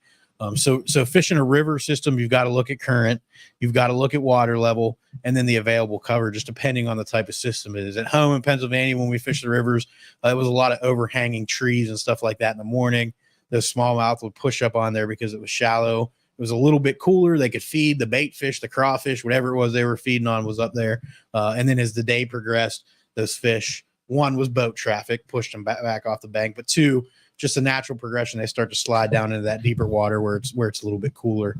So fishing a river system, you've got to look at current, you've got to look at water level, and then the available cover, just depending on the type of system it is. At home in Pennsylvania, when we fish the rivers, it was a lot of overhanging trees and stuff like that in the morning. The smallmouth would push up on there because it was shallow. It was a little bit cooler. They could feed the bait fish, the crawfish, whatever it was they were feeding on was up there. And then as the day progressed, those fish, one was boat traffic, pushed them back off the bank, but two, just a natural progression. They start to slide down into that deeper water where it's a little bit cooler.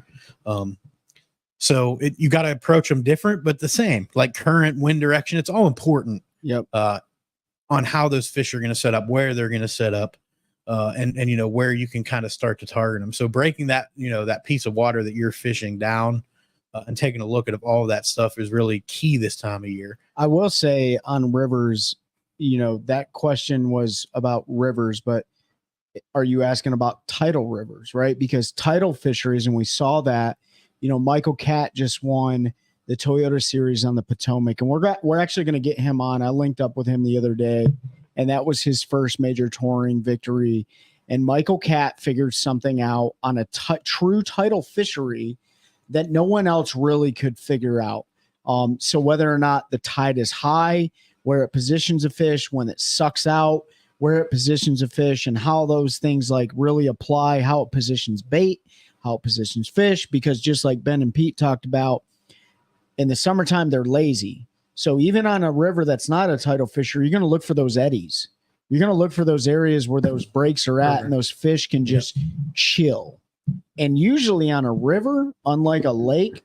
So you got to approach them different, but the same, like current, wind direction. It's all important. Yep. On how those fish are going to set up, where they're going to set up. And where you can kind of start to target them. So breaking that, that piece of water that you're fishing down and taking a look at all of that stuff is really key this time of year. I will say on rivers, that question was about rivers, but are you asking about tidal rivers, right? Because tidal fisheries, and we saw that, Michael Catt just won the Toyota Series on the Potomac, and we're actually going to get him on. I linked up with him the other day, and that was his first major touring victory. And Michael Catt figured something out on a true tidal fishery that no one else really could figure out. So whether or not the tide is high, where it positions a fish, when it sucks out, where it positions a fish, and how those things like really apply, how it positions bait, how it positions fish, because just like Ben and Pete talked about, in the summertime, they're lazy. So even on a river that's not a tidal fishery, you're going to look for those eddies. You're going to look for those areas where those breaks are at and those fish can just chill. And usually on a river, unlike a lake,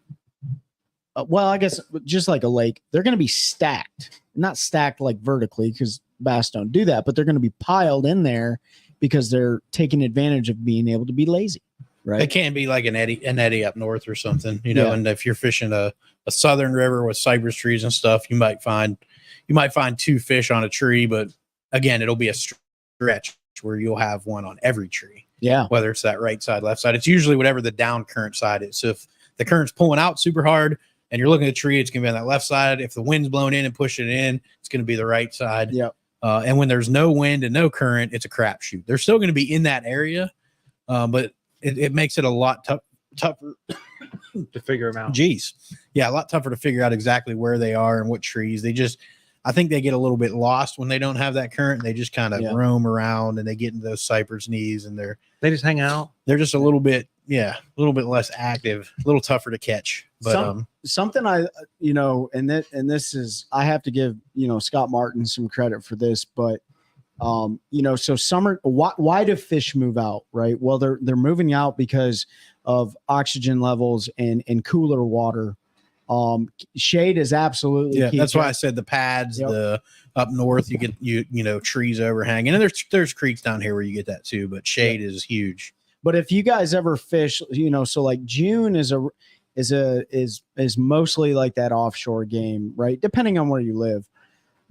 well, I guess just like a lake, they're going to be stacked, not stacked like vertically because bass don't do that, but they're going to be piled in there because they're taking advantage of being able to be lazy, right? It can be like an eddy up north or something, you know. And if you're fishing a southern river with cypress trees and stuff, you might find 2 fish on a tree, but again, it'll be a stretch where you'll have one on every tree. Yeah. Whether it's that right side, left side, it's usually whatever the down current side is. So if the current's pulling out super hard and you're looking at the tree, it's going to be on that left side. If the wind's blowing in and pushing it in, it's going to be the right side. Yep. And when there's no wind and no current, it's a crapshoot. They're still going to be in that area, but it makes it a lot tougher to figure them out. Geez. Yeah, a lot tougher to figure out exactly where they are and what trees. I think they get a little bit lost when they don't have that current. They just kind of roam around and they get into those cypress knees and they just hang out. They're just a little bit less active, a little tougher to catch. But something I, and this is, I have to give, Scott Martin some credit for this, but so summer, why do fish move out? Right. Well, they're moving out because of oxygen levels and cooler water. Shade is absolutely key. That's why I said the pads, the up north, you get trees overhanging, and there's creeks down here where you get that too, but shade is huge. But if you guys ever fish, so like June is mostly like that offshore game, right? Depending on where you live.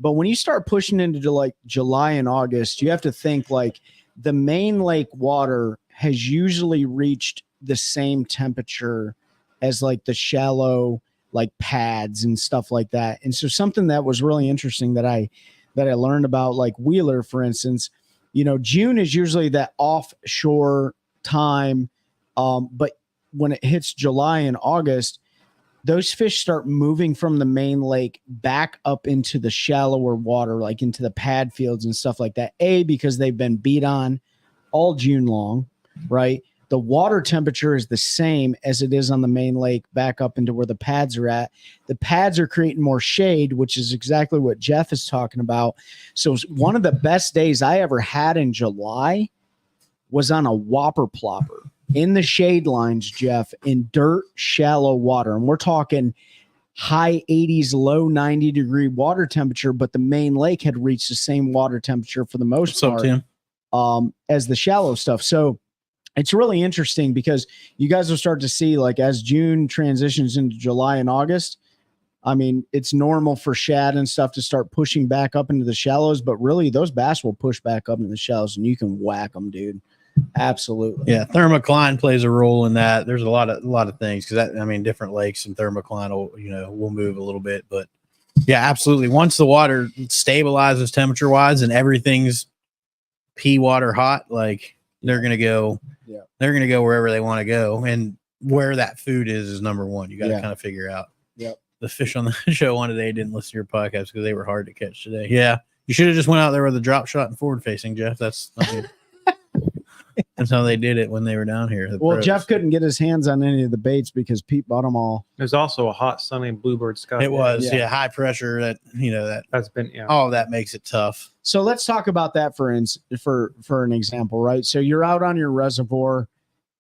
But when you start pushing into like July and August, you have to think like the main lake water has usually reached the same temperature as like the shallow like pads and stuff like that. And so something that was really interesting that I learned about like Wheeler, for instance, June is usually that offshore time. But when it hits July and August, those fish start moving from the main lake back up into the shallower water, like into the pad fields and stuff like that. Because they've been beat on all June long, right? The water temperature is the same as it is on the main lake back up into where the pads are at. The pads are creating more shade, which is exactly what Jeff is talking about. So one of the best days I ever had in July was on a whopper plopper in the shade lines, Jeff, in dirt, shallow water. And we're talking high 80s, low 90-degree water temperature, but the main lake had reached the same water temperature for the most part as the shallow stuff. So it's really interesting because you guys will start to see, like, as June transitions into July and August, I mean, it's normal for shad and stuff to start pushing back up into the shallows, but really those bass will push back up into the shallows and you can whack them, dude. Absolutely. Yeah. Thermocline plays a role in that. There's a lot of things because different lakes and thermocline will move a little bit, but yeah, absolutely. Once the water stabilizes temperature wise and everything's pea water hot, like they're going to go, they're going to go wherever they want to go. And where that food is number one. You got to kind of figure out. Yep. The fish on the show one today didn't listen to your podcast because they were hard to catch today. Yeah. You should have just went out there with a drop shot and forward facing, Jeff. That's not good. That's how they did it when they were down here. Well, pros. Jeff couldn't get his hands on any of the baits because Pete bought them all. There's also a hot, sunny bluebird sky. It was, high pressure. That's been all of that makes it tough. So let's talk about that for an example, right? So you're out on your reservoir,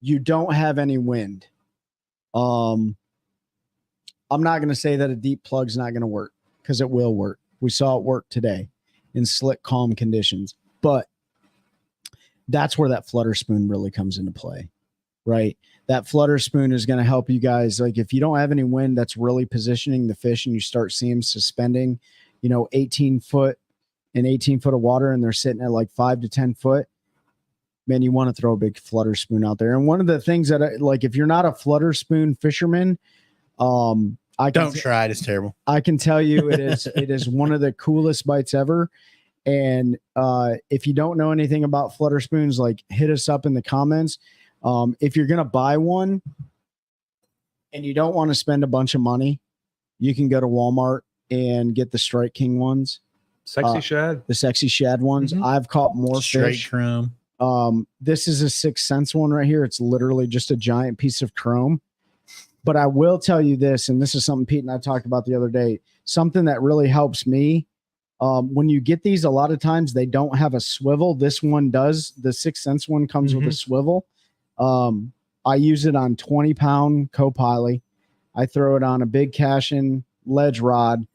you don't have any wind. I'm not going to say that a deep plug's not going to work because it will work. We saw it work today in slick, calm conditions, but that's where that flutter spoon really comes into play, right? That flutter spoon is going to help you guys. Like if you don't have any wind, that's really positioning the fish and you start seeing them suspending, 18 foot of water and they're sitting at like 5 to 10 foot. Man, you want to throw a big flutter spoon out there. And one of the things that if you're not a flutter spoon fisherman, don't try it. It's terrible. I can tell you it is one of the coolest bites ever. And if you don't know anything about flutter spoons, like hit us up in the comments. If you're going to buy one and you don't want to spend a bunch of money, you can go to Walmart and get the Strike King ones. Sexy shad. The sexy shad ones. Mm-hmm. I've caught more fish. Chrome. This is a 6 cents one right here. It's literally just a giant piece of chrome. But I will tell you this, and this is something Pete and I talked about the other day, something that really helps me. When you get these, a lot of times they don't have a swivel. This one does. The 6 cents one comes with a swivel. I use it on 20-pound Copilot. I throw it on a big cash-in ledge rod,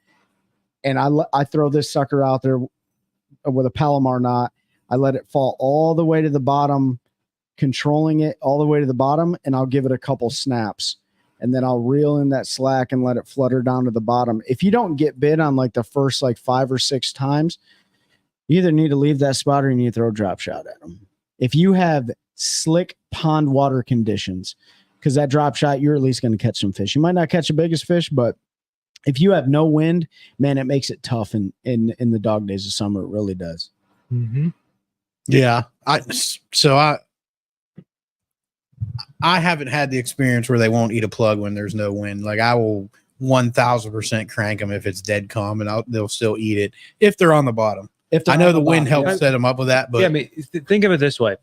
and I throw this sucker out there with a Palomar knot. I let it fall all the way to the bottom, controlling it all the way to the bottom, and I'll give it a couple snaps. And then I'll reel in that slack and let it flutter down to the bottom. If you don't get bit on like the first like 5 or 6 times, you either need to leave that spot or you need to throw a drop shot at them. If you have slick pond water conditions, because that drop shot, you're at least going to catch some fish. You might not catch the biggest fish, but if you have no wind, man, it makes it tough in the dog days of summer. It really does. Mm-hmm. Yeah. I haven't had the experience where they won't eat a plug when there's no wind. Like I will 1000% crank them if it's dead calm, and they'll still eat it if they're on the bottom. I know the wind helps set them up with that, but yeah, I mean, think of it this way: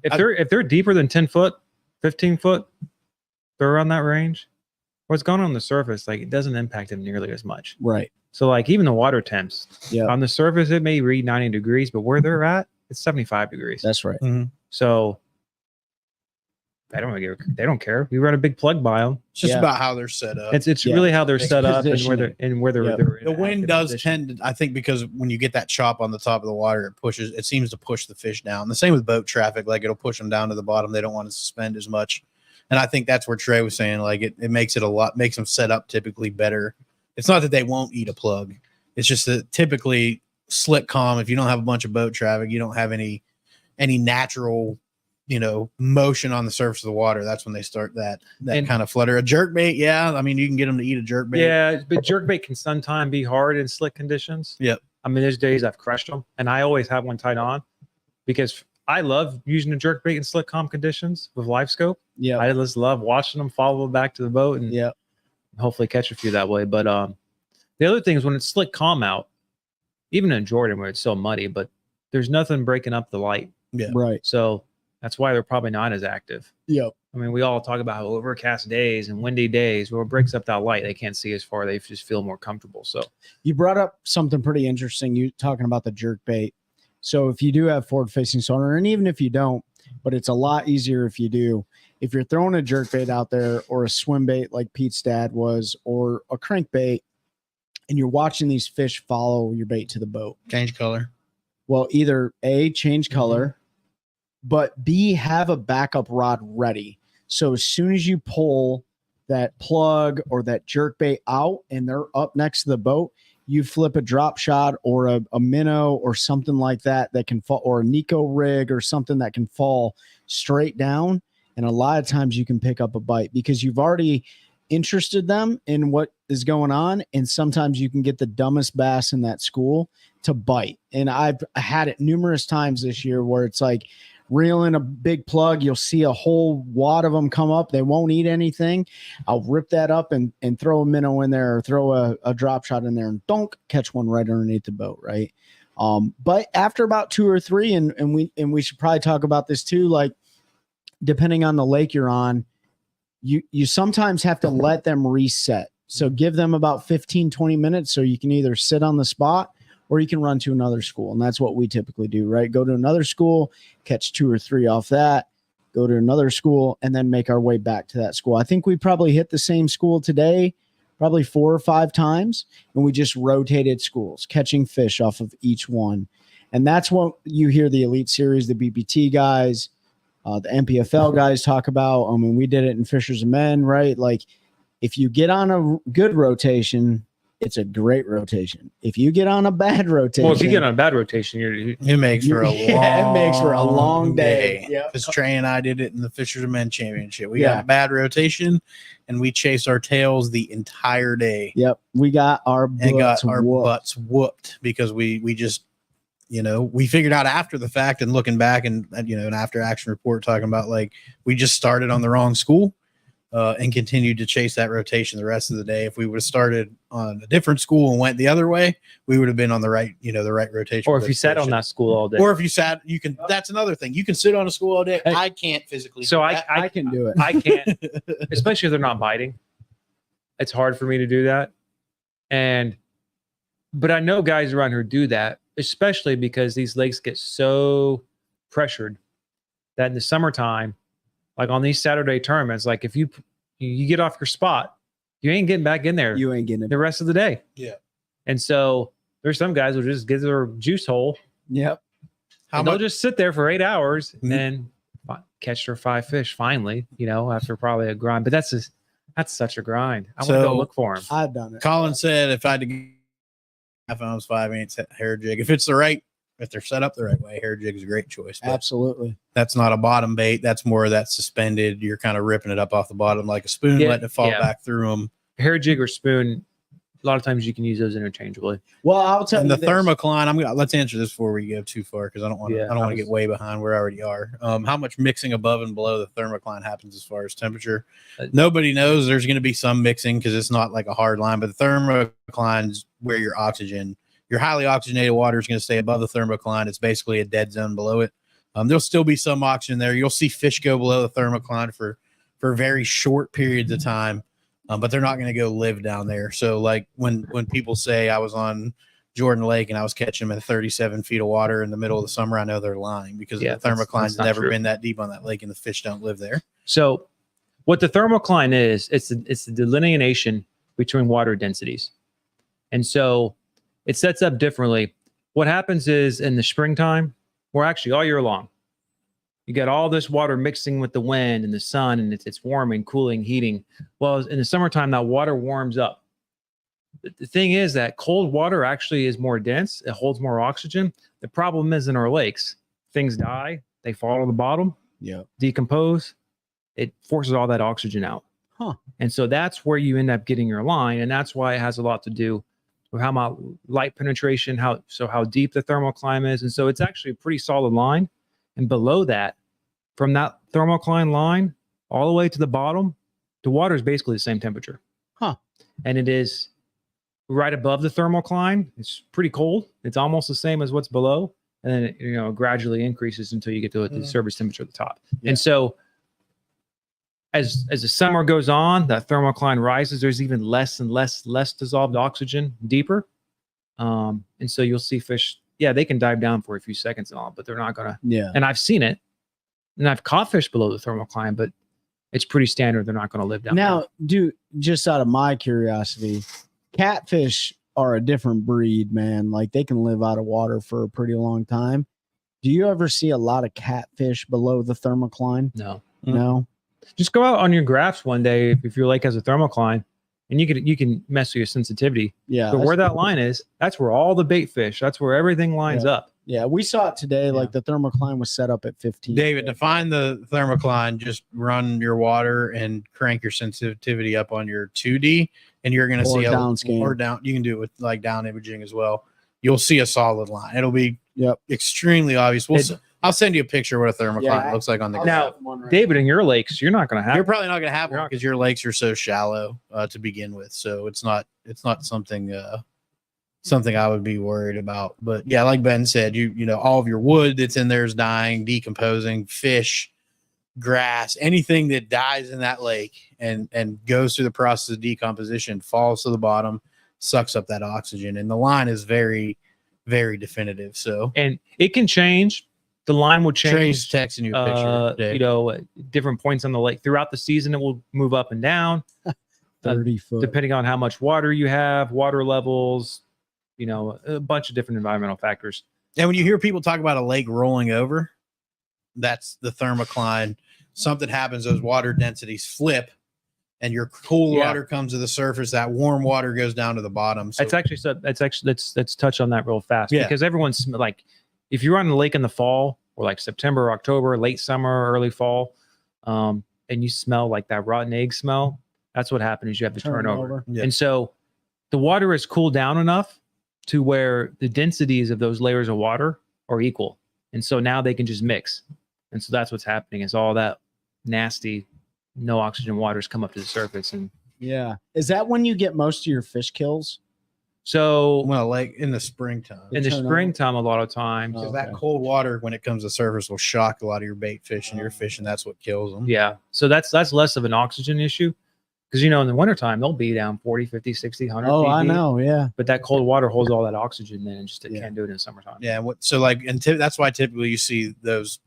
if they're deeper than 10 foot, 15 foot, they're around that range. What's going on the surface, like it doesn't impact them nearly as much. Right. So like even the water temps, yeah, on the surface it may read 90 degrees, but where they're at, it's 75 degrees. That's right. Mm-hmm. So they don't care. We run a big plug by them. It's just about how they're set up. It's really how they're set up and where they're the wind does tend to, I think, because when you get that chop on the top of the water, it seems to push the fish down. The same with boat traffic, like it'll push them down to the bottom. They don't want to suspend as much. And I think that's where Trey was saying, like it makes them set up typically better. It's not that they won't eat a plug. It's just that typically slick calm, if you don't have a bunch of boat traffic, you don't have any natural, motion on the surface of the water. That's when they start that kind of flutter. A jerkbait, yeah. I mean, you can get them to eat a jerkbait. Yeah, but jerkbait can sometimes be hard in slick conditions. Yep. I mean, there's days I've crushed them, and I always have one tied on because I love using a jerkbait in slick calm conditions with live scope. Yeah, I just love watching them follow back to the boat and hopefully catch a few that way. But the other thing is when it's slick calm out, even in Jordan where it's so muddy, but there's nothing breaking up the light. Yeah, right. So that's why they're probably not as active. Yep. I mean, we all talk about overcast days and windy days. Well, it breaks up that light. They can't see as far. They just feel more comfortable. So you brought up something pretty interesting. You talking about the jerk bait. So if you do have forward facing sonar, and even if you don't, but it's a lot easier if you do, if you're throwing a jerk bait out there or a swim bait like Pete's dad was, or a crankbait, and you're watching these fish follow your bait to the boat. Change color. Well, either A, change color, but B, have a backup rod ready. So as soon as you pull that plug or that jerk bait out and they're up next to the boat, you flip a drop shot or a minnow or something like that can fall, or a Nico rig or something that can fall straight down. And a lot of times you can pick up a bite because you've already interested them in what is going on. And sometimes you can get the dumbest bass in that school to bite. And I've had it numerous times this year where it's like, reel in a big plug, you'll see a whole wad of them come up. They won't eat anything. I'll rip that up and throw a minnow in there or throw a drop shot in there and donk, catch one right underneath the boat, right? But after about 2 or 3, and we should probably talk about this too, like depending on the lake you're on, you sometimes have to let them reset. So give them about 15, 20 minutes so you can either sit on the spot or you can run to another school. And that's what we typically do, right? Go to another school, catch 2 or 3 off that, go to another school, and then make our way back to that school. I think we probably hit the same school today, probably 4 or 5 times, and we just rotated schools, catching fish off of each one. And that's what you hear the Elite Series, the BBT guys, the MPFL guys talk about. I mean, we did it in Fishers of Men, right? Like, if you get on a good rotation, it's a great rotation. If you get on a bad rotation, well, if you get on a bad rotation, it makes for a long day. Because Trey and I did it in the Fishers of Men Championship. We got a bad rotation, and we chased our tails the entire day. Yep, we got our butts whooped because we just, we figured out after the fact and looking back and an after action report talking about like we just started on the wrong school. And continued to chase that rotation the rest of the day. If we would have started on a different school and went the other way, we would have been on the right rotation. Or if you sat on that school all day. Or if you sat, you can. That's another thing. You can sit on a school all day. I can't physically. So I can do it. I can't, especially if they're not biting. It's hard for me to do that. But I know guys around here do that, especially because these lakes get so pressured that in the summertime, like on these Saturday tournaments, like if you get off your spot you ain't getting back in there You ain't getting it. the rest of the day. Yeah. And so there's some guys who just get their juice hole. Yep. How They'll much? just sit there for 8 hours Mhm. and catch their 5 fish finally, after probably a grind. But that's such a grind. I want to So- go look for them. I've done it. Colin said if I had to get 5 ounce 5/8 hair jig, if they're set up the right way, hair jig is a great choice. But Absolutely. that's not a bottom bait. That's more of that suspended. You're kind of ripping it up off the bottom like a spoon, Yeah, letting it fall yeah. back through them. Hair jig or spoon, a lot of times you can use those interchangeably. Well, I'll tell And you the this. thermocline, let's answer this before we go too far because I don't want to. Yeah, I don't want I to was- get way behind where I already are. How much mixing above and below the thermocline happens as far as temperature? Nobody knows. There's going to be some mixing because it's not like a hard line, but the thermocline's where your highly oxygenated water is going to stay above the thermocline. It's basically a dead zone below it. There'll still be some oxygen there. You'll see fish go below the thermocline for very short periods of time. But they're not going to go live down there. So like when people say I was on Jordan Lake and I was catching them at 37 feet of water in the middle of the summer, I know they're lying because Yeah, the thermocline's that's not never true. been that deep on that lake and the fish don't live there. So what the thermocline is, it's the delineation between water densities. And so it sets up differently. What happens is in the springtime, or actually all year long, you got all this water mixing with the wind and the sun, and it's warming, cooling, heating. Well, in the summertime, that water warms up. The thing is that cold water actually is more dense. It holds more oxygen. The problem is in our lakes, things die, they fall to the bottom, Yep. decompose. It forces all that oxygen out. Huh. And so that's where you end up getting your line. And that's why it has a lot to do with how much light penetration, how deep the thermocline is. And so it's actually a pretty solid line. And below that, from that thermocline line all the way to the bottom, the water is basically the same temperature. Huh. And it is right above the thermocline. It's pretty cold. It's almost the same as what's below. And then it gradually increases until you get to the surface temperature at the top. Yeah. And so as the summer goes on, that thermocline rises. There's even less and less dissolved oxygen deeper. And so you'll see fish, they can dive down for a few seconds and all, but they're not gonna. Yeah. And I've seen it, and I've caught fish below the thermocline, but it's pretty standard. They're not going to live down Now, just out of my curiosity, catfish are a different breed, man. Like they can live out of water for a pretty long time. Do you ever see a lot of catfish below the thermocline? there. No. No. Just go out on your graphs one day if your lake has a thermocline, and you can mess with your sensitivity. Yeah. But where that line is, that's where all the bait fish, that's where everything lines up. Yeah, we saw it today. Like the thermocline was set up at 15. David, to find the thermocline, just run your water and crank your sensitivity up on your 2D, and you're going to Or see down scan. or down. You can do it with like down imaging as well. You'll see a solid line. It'll be Yep. extremely obvious. I'll send you a picture of what a thermocline Yeah, looks like on the I'll Now, set one right David, in your lakes, you're not going to have. You're probably not going to have You're one not- because your lakes are so shallow to begin with. So it's not something something I would be worried about. But yeah, like Ben said, you know all of your wood that's in there is dying, decomposing, fish, grass, anything that dies in that lake and goes through the process of decomposition falls to the bottom, sucks up that oxygen, and the line is very, very definitive. So And it can change. The line will Trey's change. texting you a picture. Dave. Different points on the lake throughout the season. It will move up and down 30 foot. depending on how much water you have, water levels, a bunch of different environmental factors. And when you hear people talk about a lake rolling over, that's the thermocline. Something happens, those water densities flip, and your cool Yeah. water comes to the surface. That warm water goes down to the bottom. So Let's touch on that real fast Yeah. because everyone's like, if you're on the lake in the fall or like September, October, late summer, early fall, and you smell like that rotten egg smell, that's what happens. Is you have the turnover. Yeah. And so the water is cooled down enough to where the densities of those layers of water are equal. And so now they can just mix. And so that's what's happening is all that nasty, no oxygen waters come up to the surface. And Yeah. Is that when you get most of your fish kills? so well, like in the springtime, in the turn over. springtime, a lot of times, Oh. because that Okay. cold water when it comes to surface will shock a lot of your bait fish and your fish, and that's what kills them. yeah. So that's less of an oxygen issue because, in the wintertime, they'll be down 40, 50, 60, 100 Oh, feet I deep. know. Yeah. But that cold water holds all that oxygen in and just it Yeah. can't do it in the summertime. Yeah. So like, and that's why typically you see those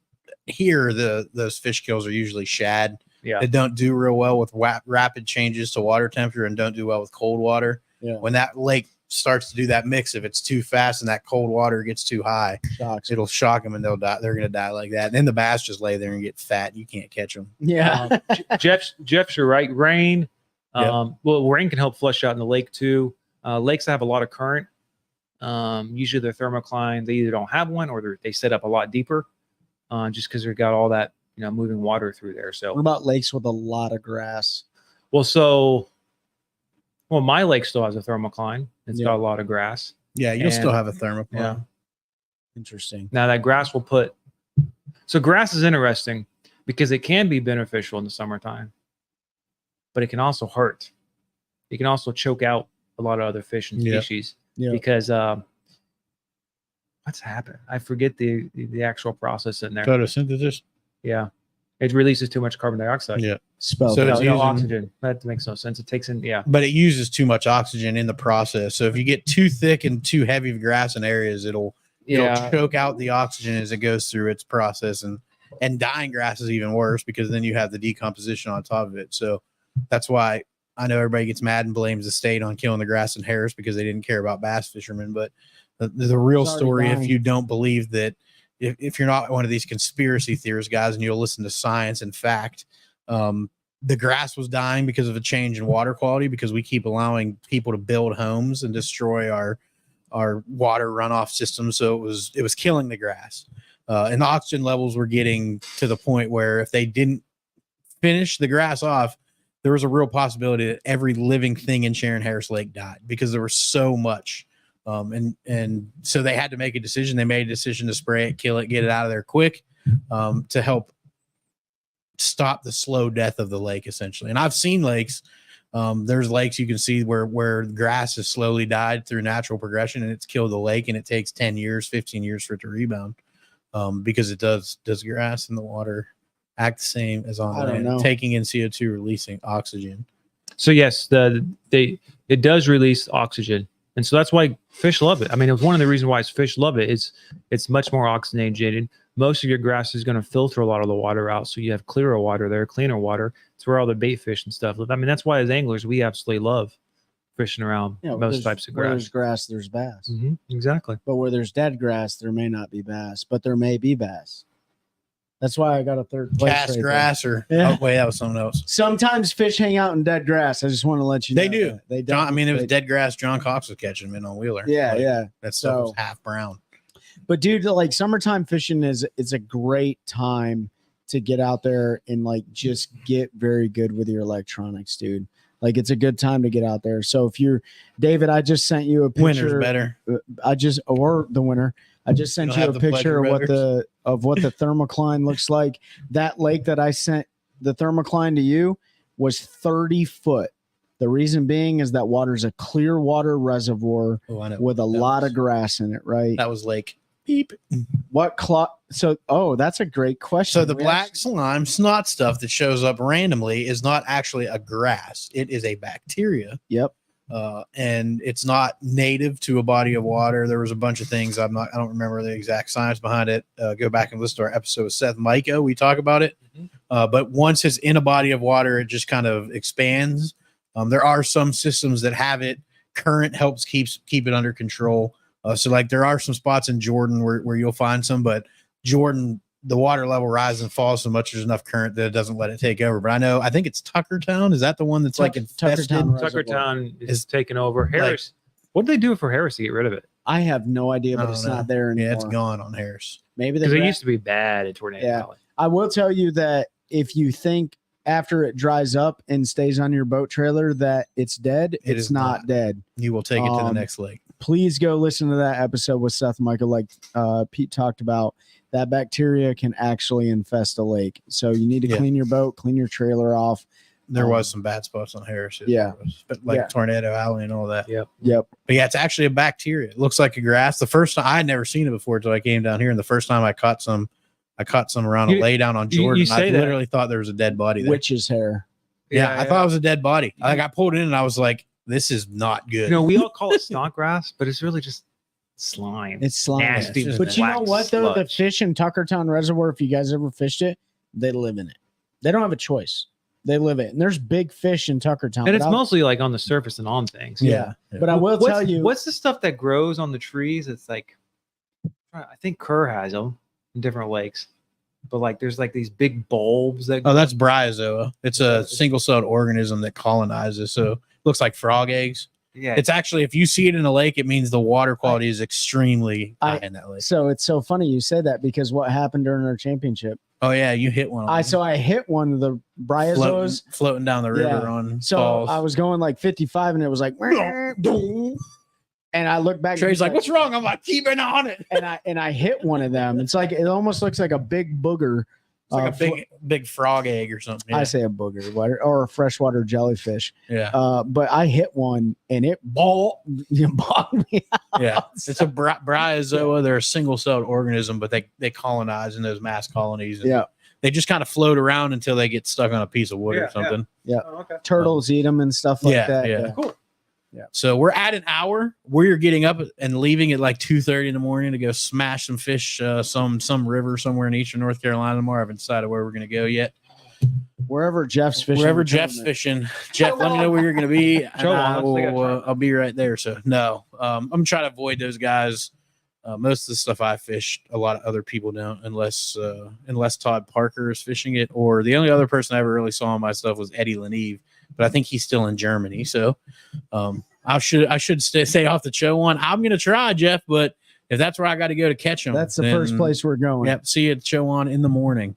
here. Those fish kills are usually shad. Yeah. that don't do real well with rapid changes to water temperature and don't do well with cold water. Yeah. When that lake starts to do that mix, if it's too fast and that cold water gets too high, Shocks. it'll shock them and they'll die. They're going to die like that. And then the bass just lay there and get fat. You can't catch them. Yeah. Jeff's you're right. Rain. Yep. Well, rain can help flush out in the lake too. Lakes that have a lot of current. Usually their thermocline, they either don't have one or they set up a lot deeper, just because they've got all that moving water through there. So What about lakes with a lot of grass? well, my lake still has a thermocline. It's Yeah. got a lot of grass. Yeah, you'll And- still have a thermocline. Yeah. Interesting. Now that grass will put. So grass is interesting because it can be beneficial in the summertime, but it can also hurt. It can also choke out a lot of other fish and Yeah. species Yeah. because what's happened? I forget the actual process in there. Photosynthesis. Yeah, it releases too much carbon dioxide. Yeah. Spell. So No, it's no using- oxygen. That makes no sense. It takes in But it uses too much oxygen in the process. So if you get too thick and too heavy of grass in areas, it'll choke out the oxygen as it goes through its process. And dying grass is even worse because then you have the decomposition on top of it. So that's why I know everybody gets mad and blames the state on killing the grass in Harris because they didn't care about bass fishermen. But the real It's already story, if dying. you don't believe that, if you're not one of these conspiracy theorist guys and you'll listen to science and fact, the grass was dying because of a change in water quality because we keep allowing people to build homes and destroy our water runoff systems. So it was killing the grass. And the oxygen levels were getting to the point where if they didn't finish the grass off, there was a real possibility that every living thing in Sharon Harris Lake died because there was so much. And so they had to make a decision. They made a decision to spray it, kill it, get it out of there quick, to help stop the slow death of the lake, essentially. And I've seen lakes. There's lakes you can see where grass has slowly died through natural progression and it's killed the lake, and it takes 10 years, 15 years for it to rebound. Because it does grass in the water act the same as on I don't land, know. taking in CO2, releasing oxygen. So yes, it does release oxygen, and so that's why fish love it. I mean, it was one of the reasons why fish love it. It's much more oxygenated. Most of your grass is going to filter a lot of the water out, so you have clearer water there, cleaner water. It's where all the bait fish and stuff live. I mean, that's why as anglers we absolutely love fishing around most types of Where grass. there's grass, there's bass. Exactly. But where there's dead grass, there may not be bass, but there may be bass. That's why I got a third place. Cast right there. grass or Yeah. oh wait, that was something else. Sometimes fish hang out in dead grass. I just want to let you know. They do. that. They John, I mean, it was they- dead grass. John Cox was catching them in on Wheeler. Yeah, Like, yeah. That stuff was So- half brown. But dude, like summertime fishing it's a great time to get out there and like just get very good with your electronics, dude. Like it's a good time to get out there. So if you're David, I just sent you a picture. Winter's better. Or the winter. I just sent You'll you have a the picture of pleasure what the thermocline looks like. That lake that I sent the thermocline to you was 30 foot. The reason being is that water's a clear water reservoir Oh, I know. with a That lot was- of grass in it, right? That was Lake Beep. What clock? So, that's a great question. So the We black actually- slime snot stuff that shows up randomly is not actually a grass. It is a bacteria. Yep. And it's not native to a body of water. There was a bunch of things. I don't remember the exact science behind it. Go back and listen to our episode with Seth Micah. We talk about it. But once it's in a body of water, it just kind of expands. There are some systems that have it. Current helps keep it under control. So like there are some spots in Jordan where you'll find some, but Jordan, the water level rises and falls so much there's enough current that it doesn't let it take over. But I think it's Tuckertown. Is that the one that's like infested? Tuckertown Reservoir. Tuckertown is taken over. Harris. What did they do for Harris to get rid of it? I have no idea, I but don't it's know. not there anymore. Yeah, it's gone on Harris. Maybe Because they it used to be bad at Tornado Yeah. Valley. I will tell you that if you think after it dries up and stays on your boat trailer that it's dead, It it's is not not. dead. You will take it to the Um, next lake. Please go listen to that episode with Seth and Michael. Like Pete talked about, that bacteria can actually infest a lake. So you need to Yeah. clean your boat, clean your trailer off. There was some bad spots on Harris. Yeah. But like Yeah. Tornado Alley and all that. Yep. Yep. But yeah, it's actually a bacteria. It looks like a grass. The first time I had never seen it before until I came down here, and the first time I caught some around a You- lay down on you Jordan. I say that. literally thought there was a dead body there. Witch's hair. yeah, I thought it was a dead body. Like I pulled it in and I was like, this is not good. we all call it snot grass, but it's really just slime. It's slime. Nasty, It's just But you know black what though? The sludge. fish in Tuckertown Reservoir, if you guys ever fished it, they live in it. They don't have a choice. They live it. And there's big fish in Tuckertown. And it's but mostly like on the surface and on things. yeah. But I will tell you, what's the stuff that grows on the trees? It's like, I think Kerr has them in different lakes, but like there's like these big bulbs that. Oh, that's bryozoa. It's a single-celled organism that colonizes. So it looks like frog eggs. Yeah, It's actually, if you see it in a lake, it means the water quality is extremely high in that lake. so it's so funny you say that because what happened during our championship? Oh yeah, you hit one. I hit one of the bryozoas floating down the river Yeah. on So falls. I was going like 55 and it was like, and I look back. Trey's like, "What's wrong?" I'm like, "Keep it on it." And I hit one of them. It's like it almost looks like a big booger. It's like a big frog egg or something. I Yeah. say a booger, or a freshwater jellyfish. Yeah. But I hit one and it bogged me out. Yeah. It's a bryozoa. They're a single-celled organism, but they colonize in those mass colonies. And Yeah. they just kind of float around until they get stuck on a piece of wood Yeah, or something. Yeah. Oh, okay. Turtles eat them and stuff like Yeah, that. yeah. Cool. So we're at an hour. We're getting up and leaving at like 2:30 in the morning to go smash some fish, some river somewhere in eastern North Carolina tomorrow. I haven't decided where we're going to go yet. Wherever Jeff's fishing. Wherever we're doing Jeff's it. fishing, Jeff, let me know where you're going to be. And Show I on, let's take a will, turn. I'll be right there. So no, I'm trying to avoid those guys. Most of the stuff I fish, a lot of other people don't, unless Todd Parker is fishing it, or the only other person I ever really saw on my stuff was Eddie Leneve, but I think he's still in Germany. So I should stay off the Chowan. I'm going to try, Jeff, but if that's where I got to go to catch them, That's the first place we're going. Yep. See you at Chowan in the morning.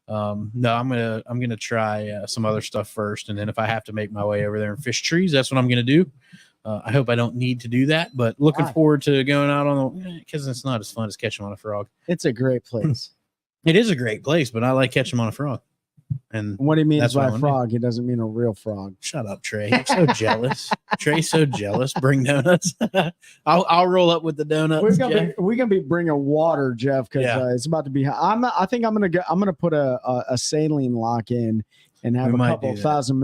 No, I'm gonna try some other stuff first, and then if I have to make my way over there and fish trees, that's what I'm gonna do. I hope I don't need to do that, but looking Why? forward to going out on the because it's not as fun as catching on a frog. It's a great place. It is a great place, but I like catching on a frog. And What he means That's what I by wanna frog, he doesn't mean a real frog. shut up, Trey. You're so jealous. Trey's so jealous. Bring donuts. I'll roll up with the donuts. We're gonna be bringing water, Jeff, because Yeah. it's about to be. I think I'm gonna put a saline lock in and have We a might couple do that. 1,000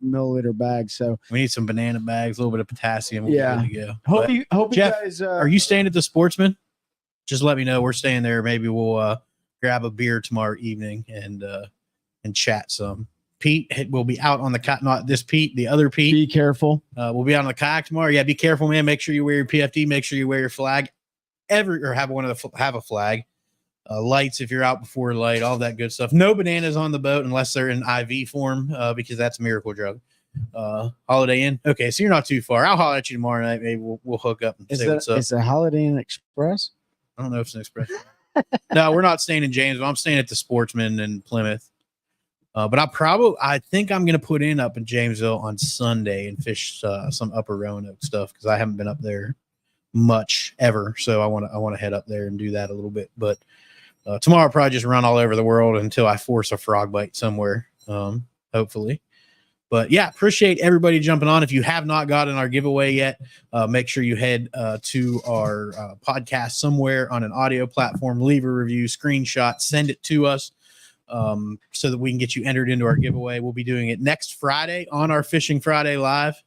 milliliter bags. So We need some banana bags, a little bit of potassium. We'll Yeah. be good to go. hope But you Jeff, guys. are you staying at the Sportsman? Just let me know. We're staying there. Maybe we'll grab a beer tomorrow evening and chat some. Pete will be out on the not this Pete, the other Pete. Be careful. We'll be out on the kayak tomorrow. Yeah, be careful, man. Make sure you wear your PFD. Make sure you wear your flag. Have a flag. Lights if you're out before light. All that good stuff. No bananas on the boat unless they're in IV form because that's a miracle drug. Holiday Inn. Okay, so you're not too far. I'll holler at you tomorrow night. Maybe we'll hook up and say what's up. Is the Holiday Inn Express? I don't know if it's an express. No, we're not staying in Janesville. I'm staying at the Sportsman in Plymouth. But I think I'm going to put in up in Janesville on Sunday and fish some upper Roanoke stuff because I haven't been up there much ever. So I want to head up there and do that a little bit. But tomorrow I'll probably just run all over the world until I force a frog bite somewhere, hopefully. But yeah, appreciate everybody jumping on. If you have not gotten our giveaway yet, make sure you head to our podcast somewhere on an audio platform, leave a review, screenshot, send it to us so that we can get you entered into our giveaway. We'll be doing it next Friday on our Fishing Friday Live.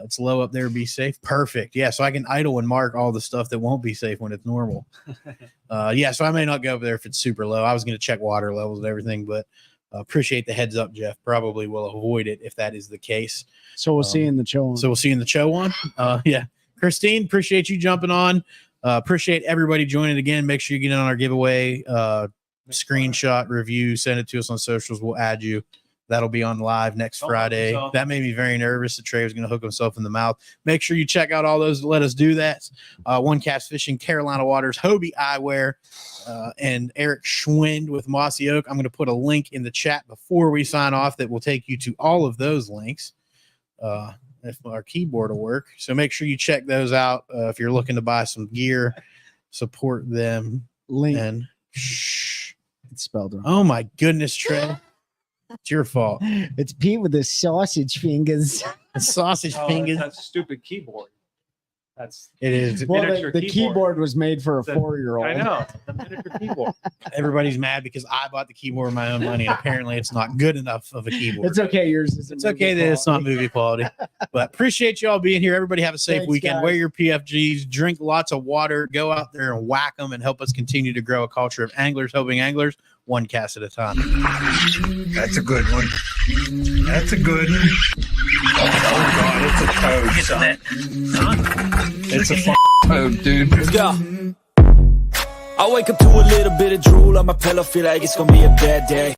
It's low up there. Be safe. Perfect. Yeah. So I can idle and mark all the stuff that won't be safe when it's normal. Yeah. So I may not go over there if it's super low. I was going to check water levels and everything, but appreciate the heads up, Jeff. Probably will avoid it if that is the case. So we'll see you in the show. So we'll see you in the show one. Yeah. Christine, appreciate you jumping on. Appreciate everybody joining again. Make sure you get in on our giveaway. Screenshot, review, send it to us on socials. We'll add you. That'll be on live next Friday. That made me very nervous that Trey was going to hook himself in the mouth. Make sure you check out all those that let us do that. One Cast Fishing, Carolina Waters, Hobie Eyewear, and Eric Schwind with Mossy Oak. I'm going to put a link in the chat before we sign off that will take you to all of those links. If our keyboard will work. So make sure you check those out. If you're looking to buy some gear, support them. Link. And shh. It's spelled wrong. Oh my goodness, Trey. It's your fault. It's Pete with his sausage fingers. The sausage Oh, fingers. that's stupid keyboard. It is. Well, miniature the keyboard was made for a The- 4-year-old. I know. The miniature keyboard. Everybody's mad because I bought the keyboard with my own money. And apparently, it's not good enough of a keyboard. It's okay. Yours is. It's okay that it's not movie quality. But appreciate you all being here. Everybody have a safe Thanks, weekend. guys. Wear your PFGs. Drink lots of water. Go out there and whack them and help us continue to grow a culture of anglers helping anglers. one cast at a time. That's a good one. That's a good one. Oh God, it's a toad, son. It's a toad, dude. Let's go. I wake up to a little bit of drool on my pillow, feel like it's gonna be a bad day.